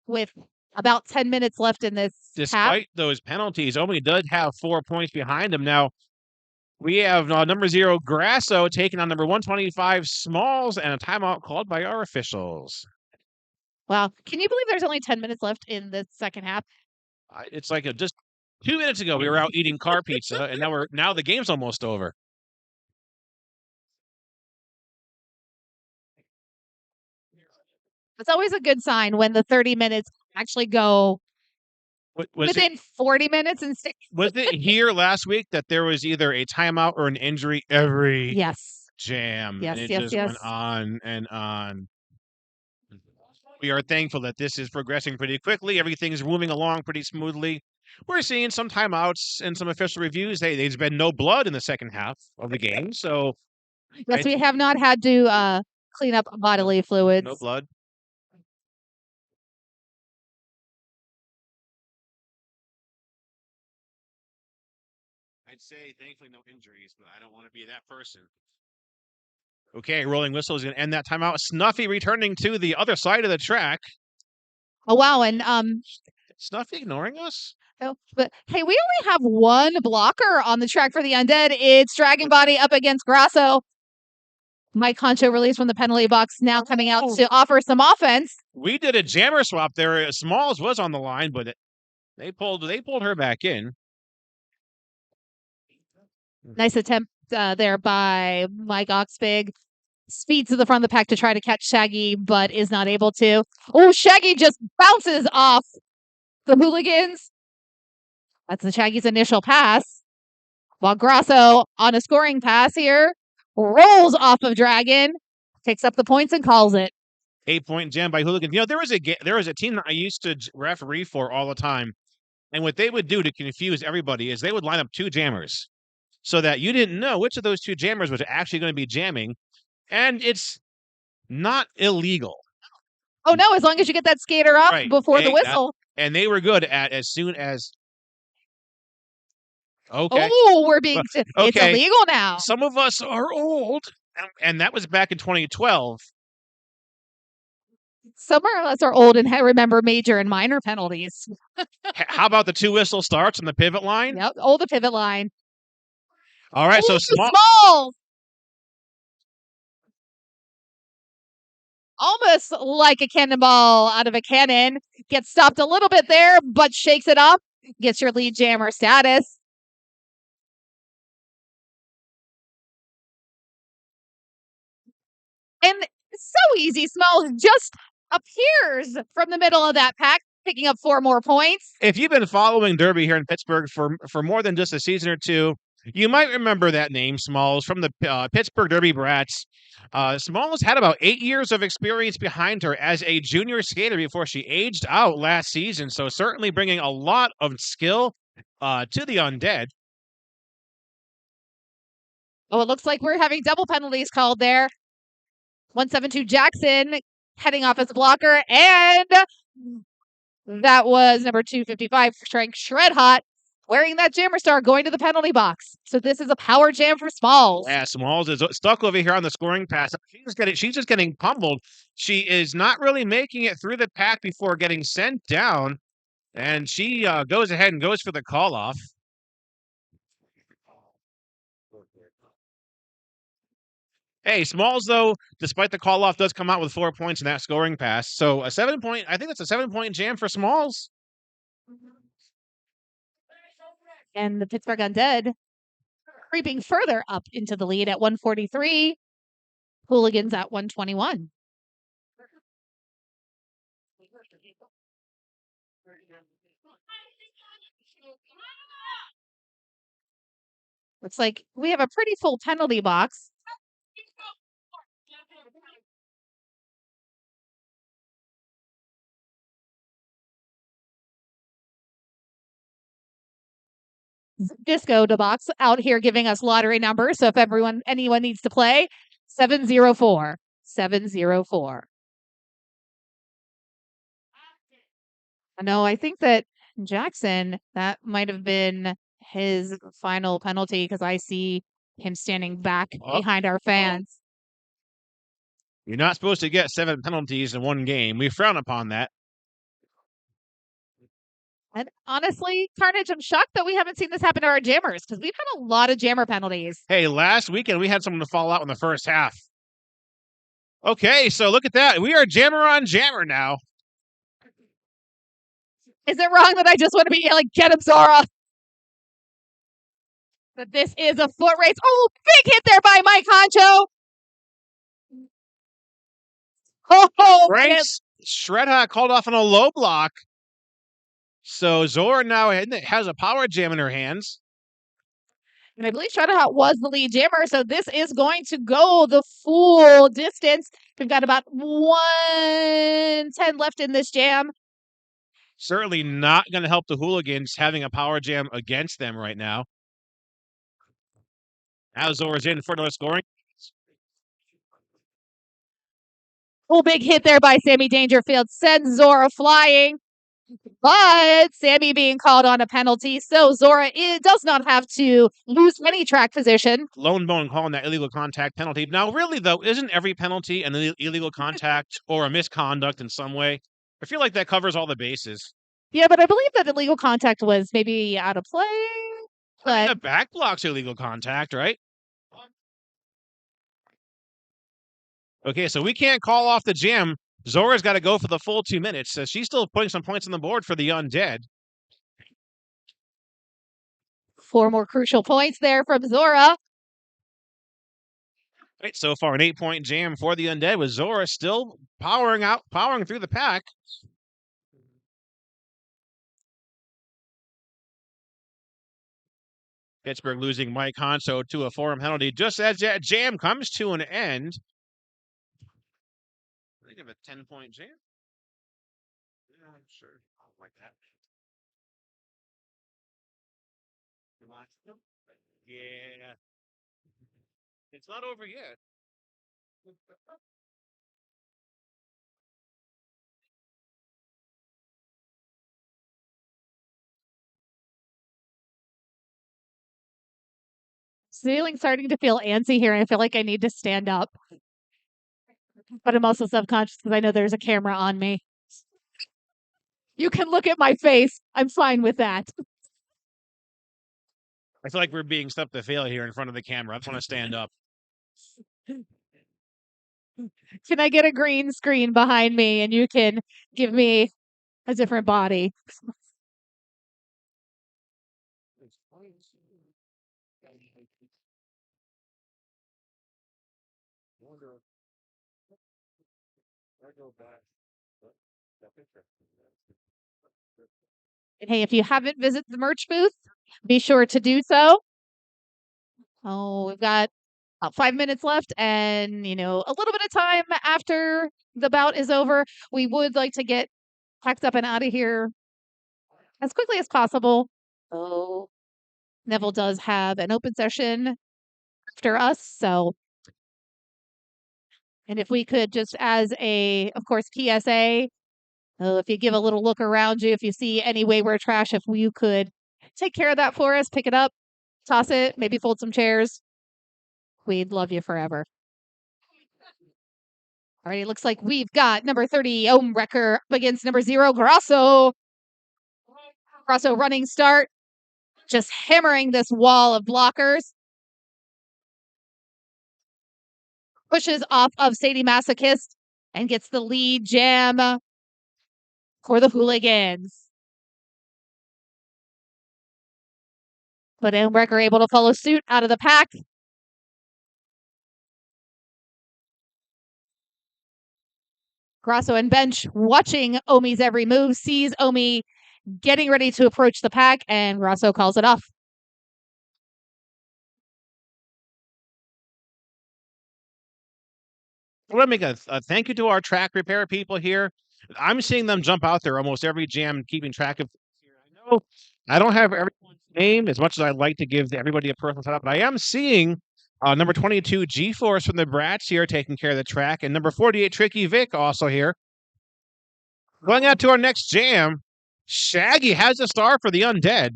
with about 10 minutes left in this Despite those penalties, Omi does have 4 points behind him. Now, we have number 0, Grasso, taking on number 125, Smalls, and a timeout called by our officials. Wow. Can you believe there's only 10 minutes left in the second half? It's like just 2 minutes ago, we were out eating car pizza, and now the game's almost over. It's always a good sign when the 30 minutes actually go within 40 minutes instead. Was it here last week that there was either a timeout or an injury every jam? Yes, and it just went on and on. We are thankful that this is progressing pretty quickly. Everything's moving along pretty smoothly. We're seeing some timeouts and some official reviews. Hey, there's been no blood in the second half of the game, so yes, we have not had to clean up bodily fluids. No blood. I'd say thankfully no injuries, but I don't want to be that person. Okay, rolling whistle is going to end that timeout. Snuffy returning to the other side of the track. Oh wow, and Snuffy ignoring us? Oh, but hey, we only have one blocker on the track for the Undead. It's Dragon Body up against Grasso. Mike Concho released from the penalty box, now coming out to offer some offense. We did a jammer swap there. Smalls was on the line, but they pulled her back in. Nice attempt there by Mike Oxbig. Speeds to the front of the pack to try to catch Shaggy, but is not able to. Oh, Shaggy just bounces off the Hooligans. That's the Shaggy's initial pass. While Grasso on a scoring pass here rolls off of Dragon, takes up the points and calls it. 8-point jam by Hooligans. You know, there was a team that I used to referee for all the time, and what they would do to confuse everybody is they would line up 2 jammers so that you didn't know which of those 2 jammers was actually going to be jamming, and it's not illegal. Oh no, as long as you get that skater off before the whistle. And they were good at as soon as. Okay. Oh, we're being. It's illegal now. Some of us are old, and that was back in 2012. Some of us are old and remember major and minor penalties. How about the 2 whistle starts on the pivot line? Yep. Oh, the pivot line. All right, so Ooh, small. Smalls! Almost like a cannonball out of a cannon. Gets stopped a little bit there, but shakes it up. Gets your lead jammer status. And it's so easy. Smalls just appears from the middle of that pack, picking up 4 more points. If you've been following Derby here in Pittsburgh for more than just a season or two, you might remember that name, Smalls, from the Pittsburgh Derby Brats. Smalls had about 8 years of experience behind her as a junior skater before she aged out last season, so certainly bringing a lot of skill to the Undead. Oh, it looks like we're having double penalties called there. 172 Jackson heading off as a blocker, and that was number 255, Frank Shred Hot, wearing that jammer star, going to the penalty box. So this is a power jam for Smalls. Yeah, Smalls is stuck over here on the scoring pass. She's just getting pummeled. She is not really making it through the pack before getting sent down, and she goes ahead and goes for the call off. Hey, Smalls, though, despite the call off, does come out with 4 points in that scoring pass. So a 7-point, I think that's a 7-point jam for Smalls. And the Pittsburgh Undead creeping further up into the lead at 143. Hooligans at 121. Looks like we have a pretty full penalty box. Disco the box out here giving us lottery numbers. So if anyone needs to play, 704. 704. No, I think that Jackson, that might have been his final penalty because I see him standing back behind our fans. You're not supposed to get 7 penalties in one game. We frown upon that. And honestly, Carnage, I'm shocked that we haven't seen this happen to our jammers because we've had a lot of jammer penalties. Hey, last weekend we had someone to fall out in the first half. Okay, so look at that. We are jammer on jammer now. Is it wrong that I just want to be yelling, get him, Zora? But this is a foot race. Oh, big hit there by Mike Honcho. Oh, Frank's Shredha called off on a low block. So Zora now has a power jam in her hands. And I believe Shredder was the lead jammer, so this is going to go the full distance. We've got about 110 left in this jam. Certainly not going to help the Hooligans having a power jam against them right now. Now Zora's in for no scoring. Oh, big hit there by Sammy Dangerfield sends Zora flying. But Sammy being called on a penalty, so Zora does not have to lose any track position. Lone Bone calling that illegal contact penalty. Now, really, though, isn't every penalty an illegal contact or a misconduct in some way? I feel like that covers all the bases. Yeah, but I believe that illegal contact was maybe out of play. But a back block's illegal contact, right? Okay, so we can't call off the jam. Zora's got to go for the full 2 minutes. So she's still putting some points on the board for the Undead. 4 more crucial points there from Zora. Right, so far an 8-point jam for the Undead with Zora still powering through the pack. Pittsburgh losing Mike Honso to a foreign penalty just as that jam comes to an end. I think of a 10-point jam. Yeah, I'm sure. Like that. Yeah. It's not over yet. Feeling starting to feel antsy here. I feel like I need to stand up. But I'm also subconscious because I know there's a camera on me. You can look at my face. I'm fine with that. I feel like we're being stuck to fail here in front of the camera. I just want to stand up. Can I get a green screen behind me and you can give me a different body? And hey, if you haven't visited the merch booth, be sure to do so. Oh, we've got about 5 minutes left and, a little bit of time after the bout is over. We would like to get packed up and out of here as quickly as possible. Oh, Neville does have an open session after us. So, and if we could just as of course, PSA, if you give a little look around you, if you see any wayward trash, if you could take care of that for us, pick it up, toss it, maybe fold some chairs. We'd love you forever. All right, it looks like we've got number 30, Ohm Wrecker, up against number 0, Grosso. Grosso running start, just hammering this wall of blockers. Pushes off of Sadie Masochist and gets the lead jam for the Hooligans. But Ohm Wrecker able to follow suit out of the pack. Grosso and Bench watching Omi's every move, sees Omi getting ready to approach the pack, and Grosso calls it off. I want to make a thank you to our track repair people here. I'm seeing them jump out there almost every jam, keeping track of. I know I don't have everyone's name as much as I'd like to give everybody a personal shout out, but I am seeing number 22 G-Force from the Brats here taking care of the track, and number 48 Tricky Vic also here. Going out to our next jam, Shaggy has a star for the Undead.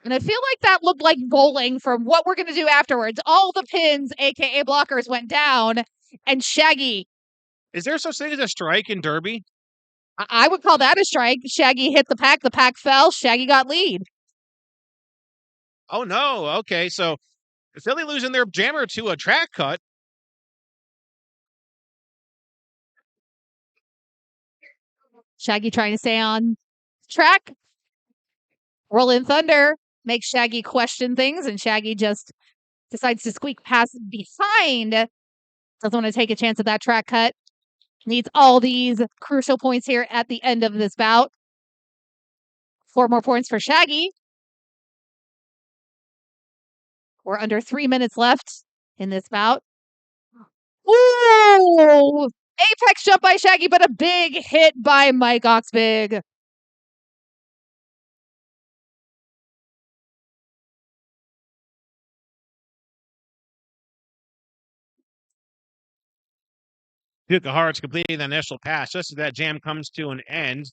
And I feel like that looked like bowling from what we're going to do afterwards. All the pins, aka blockers, went down, and Shaggy. Is there such thing as a strike in Derby? I would call that a strike. Shaggy hit the pack fell, Shaggy got lead. Oh no, okay, so Philly losing their jammer to a track cut. Shaggy trying to stay on track. Rolling Thunder makes Shaggy question things, and Shaggy just decides to squeak past behind. Doesn't want to take a chance at that track cut. Needs all these crucial points here at the end of this bout. 4 more points for Shaggy. We're under 3 minutes left in this bout. Ooh! Apex jump by Shaggy, but a big hit by Mike Oxbig. Duke of Hearts completing the initial pass just as that jam comes to an end.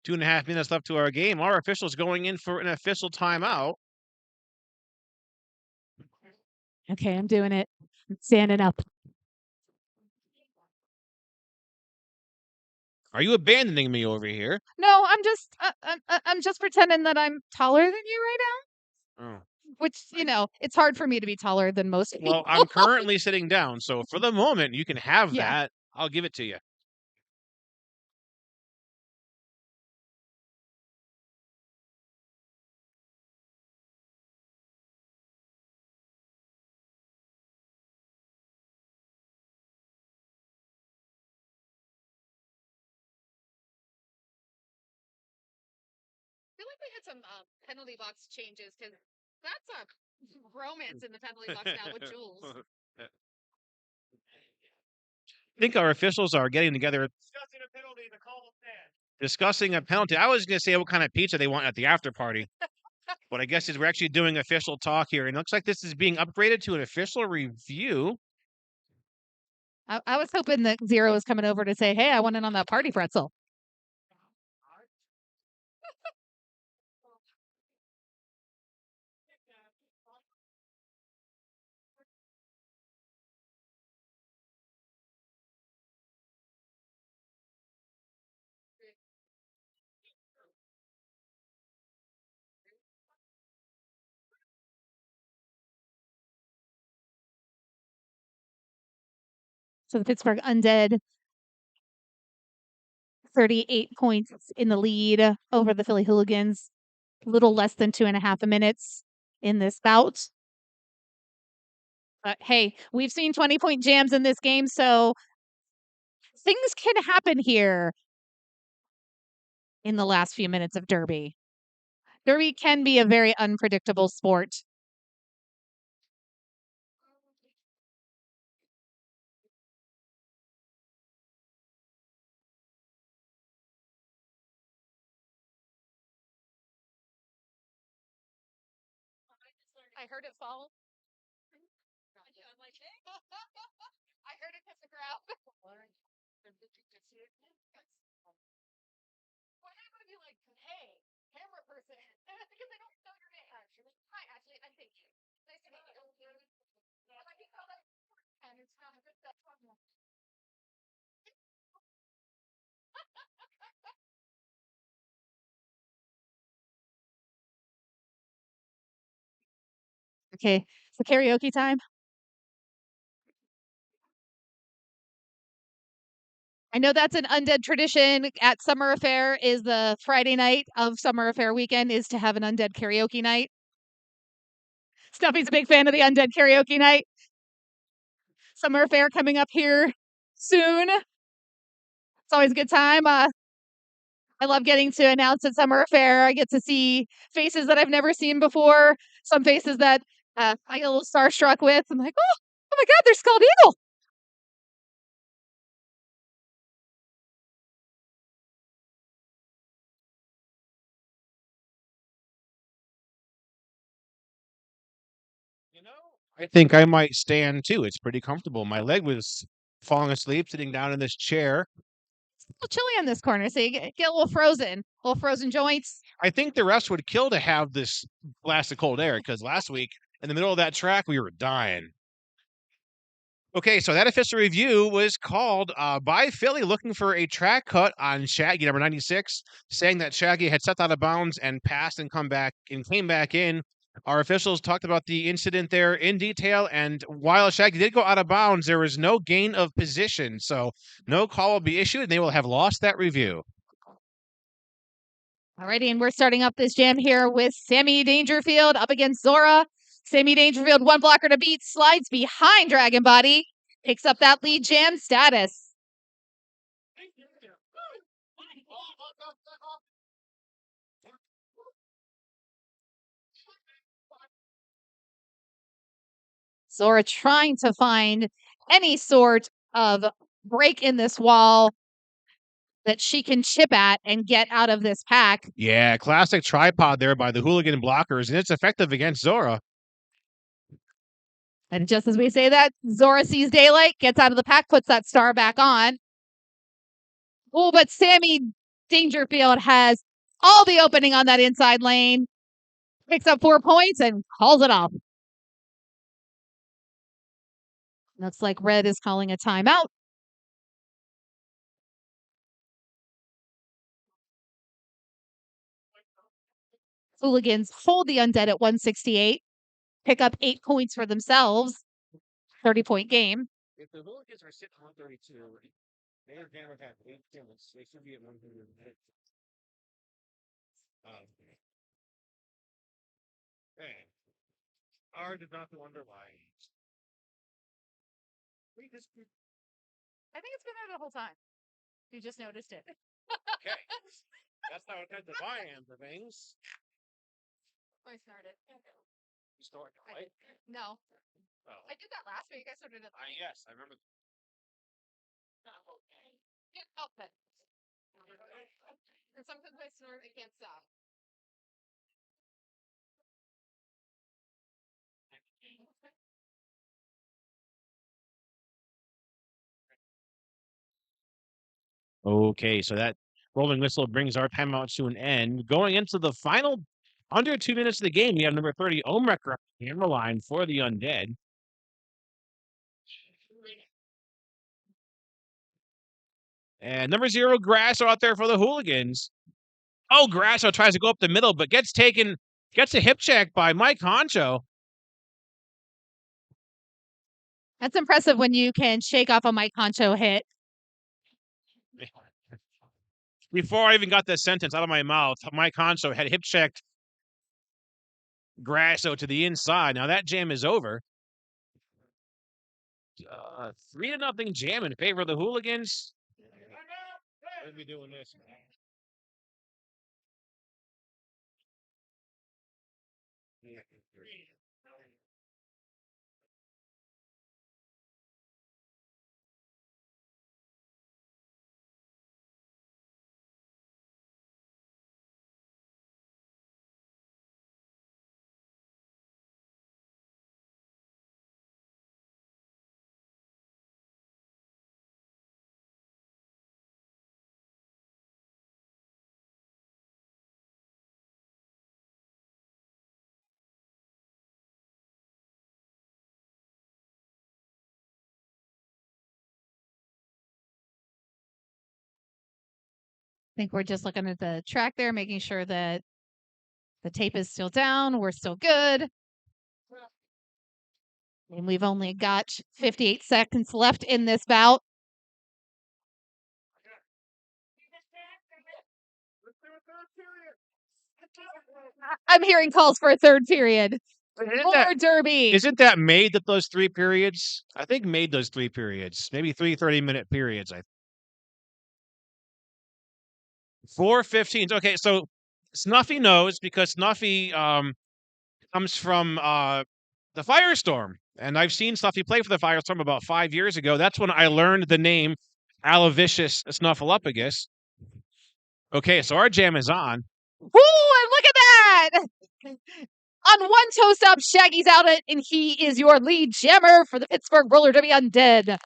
Two and a half minutes left to our game. Our officials going in for an official timeout. Okay, I'm doing it. I'm standing up. Are you abandoning me over here? No, I'm just pretending that I'm taller than you right now. Oh. Which, it's hard for me to be taller than most people. Well, I'm currently sitting down, so for the moment, you can have Yeah. that. I'll give it to you. I feel like we had some penalty box changes because that's a romance in the penalty box now with Jules. I think our officials are getting together. Discussing a penalty. I was going to say what kind of pizza they want at the after party. But I guess we're actually doing official talk here. And it looks like this is being upgraded to an official review. I was hoping that Zero was coming over to say, "Hey, I want in on that party pretzel." So the Pittsburgh Undead, 38 points in the lead over the Philly Hooligans. A little less than 2.5 minutes in this bout. But hey, we've seen 20-point jams in this game, so things can happen here in the last few minutes of Derby. Derby can be a very unpredictable sport. I heard it fall. I heard it hit the ground. Well, I'm gonna be like, hey, camera person, because I don't know your name. Hi, Ashley. I'm Pinky. Nice to meet you. I think I'll let and it's not a good stuff. Okay, so karaoke time. I know that's an Undead tradition at Summer Affair. Is the Friday night of Summer Affair weekend is to have an Undead karaoke night. Stuffy's a big fan of the Undead karaoke night. Summer Affair coming up here soon. It's always a good time. I love getting to announce at Summer Affair. I get to see faces that I've never seen before. Some faces that I get a little starstruck with. I'm like, oh my God, there's Scald Eagle. I think I might stand too. It's pretty comfortable. My leg was falling asleep sitting down in this chair. It's a little chilly on this corner, so you get a little frozen joints. I think the rest would kill to have this blast of cold air because last week in the middle of that track, we were dying. Okay, so that official review was called by Philly looking for a track cut on Shaggy, number 96, saying that Shaggy had stepped out of bounds and passed and came back in. Our officials talked about the incident there in detail, and while Shaggy did go out of bounds, there was no gain of position, so no call will be issued, and they will have lost that review. Alrighty, and we're starting up this jam here with Sammy Dangerfield up against Zora. Sammy Dangerfield, one blocker to beat, slides behind Dragon Body, picks up that lead jam status. Zora trying to find any sort of break in this wall that she can chip at and get out of this pack. Yeah, classic tripod there by the Hooligan blockers, and it's effective against Zora. And just as we say that, Zora sees daylight, gets out of the pack, puts that star back on. Oh, but Sammy Dangerfield has all the opening on that inside lane, picks up 4 points and calls it off. Looks like Red is calling a timeout. Hooligans hold the Undead at 168, pick up 8 points for themselves. 30-point game. If the Hooligans are sitting 132, they are going to have 8 kills. They should be at 100. Hey, hard enough to wonder why. I think it's been there the whole time. You just noticed it. Okay, that's how attentive I am to things. I started. You started, right? No. Oh. I did that last week. I started it. Yes, I remember. Can't help it. And sometimes I snort, I can't stop. Okay, so that rolling whistle brings our timeout to an end. Going into the final under 2 minutes of the game, we have number 30, Omrek, camera line for the Undead. And number 0, Grasso out there for the Hooligans. Oh, Grasso tries to go up the middle, but gets a hip check by Mike Honcho. That's impressive when you can shake off a Mike Honcho hit. Before I even got that sentence out of my mouth, Mike Honcho had hip checked Grasso to the inside. Now that jam is over. 3-0 jam in favor of the Hooligans. We'll be doing this. I think we're just looking at the track there, making sure that the tape is still down. We're still good. And we've only got 58 seconds left in this bout. I'm hearing calls for a third period. Roller Derby. Isn't that made that those 3 periods? I think made those 3 periods. Maybe 3 30-minute periods. 4 15s. Okay, so Snuffy knows because Snuffy comes from the Firestorm. And I've seen Snuffy play for the Firestorm about 5 years ago. That's when I learned the name Alavicious Snuffleupagus. Okay, so our jam is on. Ooh, and look at that! On one toe stop, Shaggy's out it, and he is your lead jammer for the Pittsburgh Roller Derby Undead.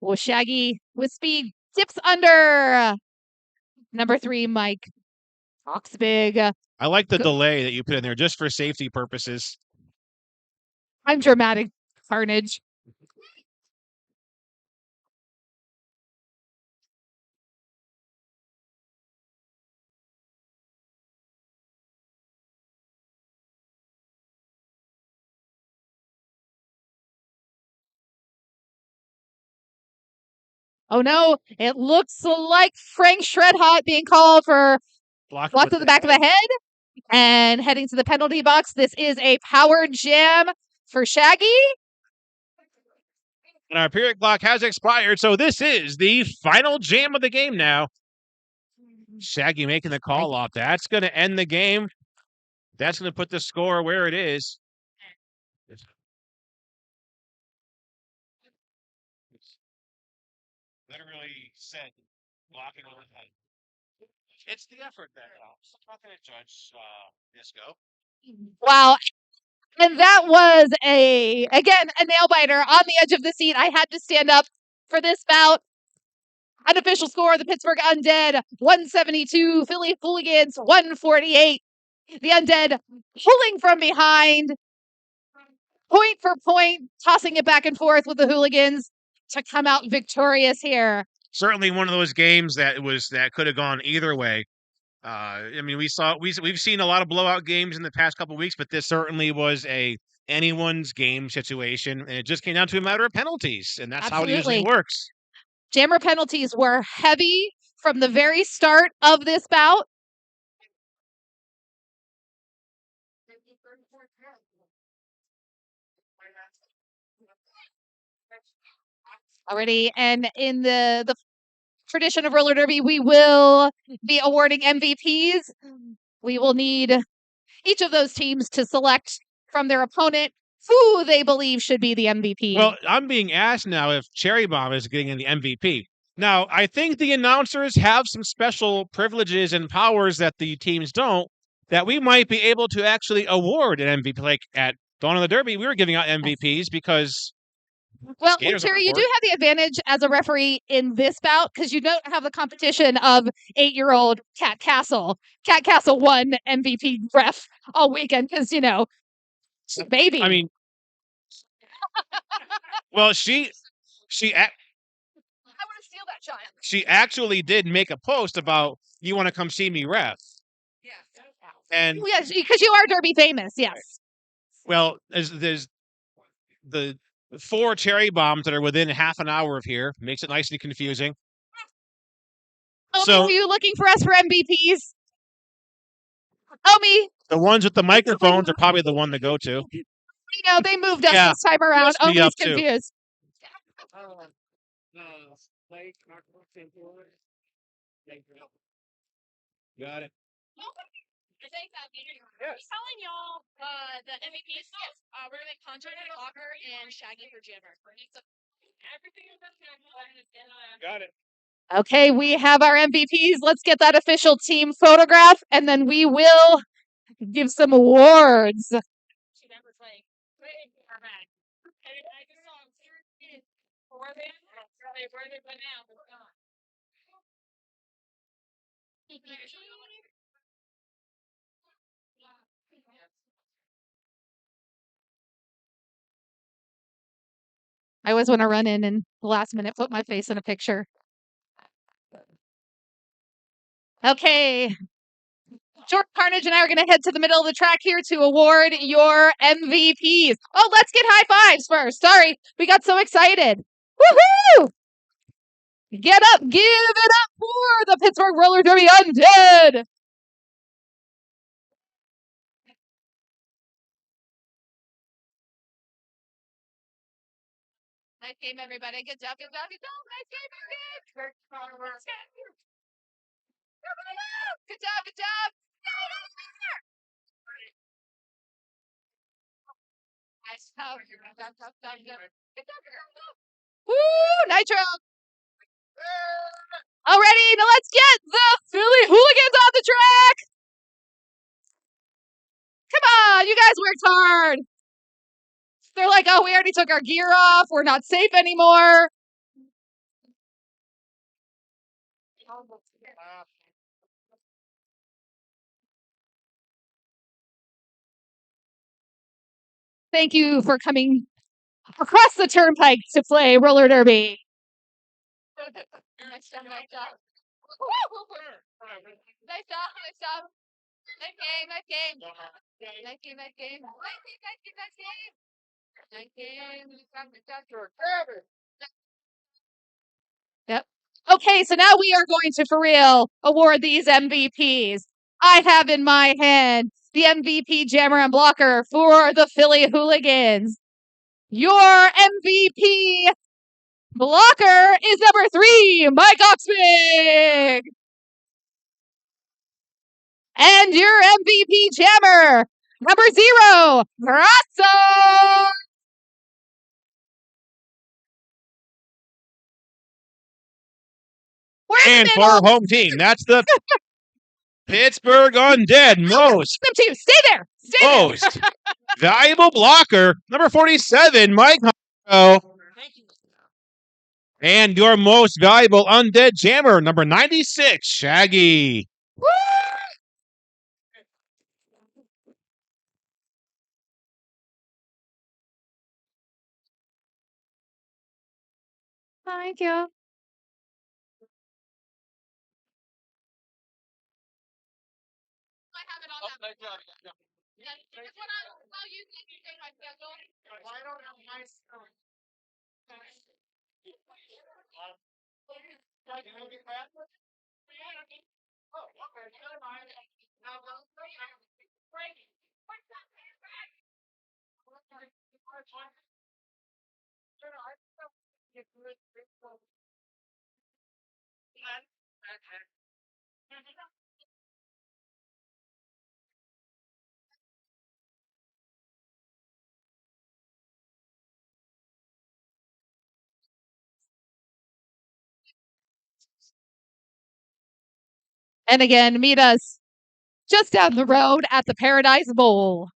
Well, Shaggy with speed dips under. Number 3, Mike talks big. I like the delay that you put in there just for safety purposes. I'm dramatic carnage. Oh no, it looks like Frank Shredhot being called for block to the back of the head and heading to the penalty box. This is a power jam for Shaggy. And our period clock has expired, so this is the final jam of the game now. Shaggy making the call off. That's going to end the game. That's going to put the score where it is. Literally said blocking on the head. It's the effort that helps. I'm not going to judge Disco. Wow. And that was a nail biter on the edge of the seat. I had to stand up for this bout. Unofficial score, the Pittsburgh Undead 172, Philly Hooligans 148. The Undead pulling from behind, point for point, tossing it back and forth with the Hooligans to come out victorious here. Certainly one of those games that could have gone either way. I mean, we've seen a lot of blowout games in the past couple of weeks, but this certainly was anyone's game situation, and it just came down to a matter of penalties, and that's how it usually works. Jammer penalties were heavy from the very start of this bout. Already, and in the tradition of roller derby, we will be awarding MVPs. We will need each of those teams to select from their opponent who they believe should be the MVP. Well, I'm being asked now if Cherry Bomb is getting the MVP. Now, I think the announcers have some special privileges and powers that the teams don't, that we might be able to actually award an MVP, like at Dawn of the Derby, we were giving out MVPs because Well, skaters on Terry, the you do court. have the advantage as a referee in this bout because you don't have the competition of 8-year-old Kat Castle. Kat Castle won MVP ref all weekend because, you know, she's a baby. I mean, well, she I want to steal that shot. she actually did make a post about you want to come see me ref. Yeah. And Yes, because you are Derby famous, yes. well, there's the 4 cherry bombs that are within half an hour of here. Makes it nice and confusing. Oh, So- are you looking for us for MVPs? Oh, me. The ones with the microphones are probably the one to go to. You know, they moved us Yeah, this time around. messed me Oh, up, he's too. confused. Got it. He's telling y'all the MVP stuff. We're gonna make Conjure Blocker and Shaggy for Jammer. Everything is Got it. Okay, we have our MVPs. Let's get that official team photograph, and then we will give some awards. She never playing. I just saw him for them. Where they went now, they're gone. I always want to run in and the last minute put my face in a picture. Okay. George Carnage and I are going to head to the middle of the track here to award your MVPs. Oh, let's get high fives first. Sorry, we got so excited. Woohoo! Get up, give it up for the Pittsburgh Roller Derby Undead. Nice game, everybody. Good job, good job, good job. Nice game, good game. Good job, good job. Nice job. Woo, Nitro. Alrighty, now let's get the Philly Hooligans on the track. Come on, you guys worked hard. They're like, oh, we already took our gear off. We're not safe anymore. Thank you for coming across the turnpike to play roller derby. Nice job, nice job. Nice job, nice job. Nice game, nice game. Nice game, nice game. Nice game. Yep. Okay, so now we are going to, for real, award these MVPs. I have in my hand the MVP jammer and blocker for the Philly Hooligans. Your MVP blocker is number 3, Mike Oxmig. And your MVP jammer, number 0, Grasso. And for our home team, that's the Pittsburgh Undead most Stay there. Stay there. most valuable blocker, number 47, Mike Hunter. And your most valuable Undead jammer, number 96, Shaggy. Woo! Thank you. And again, meet us just down the road at the Paradise Bowl.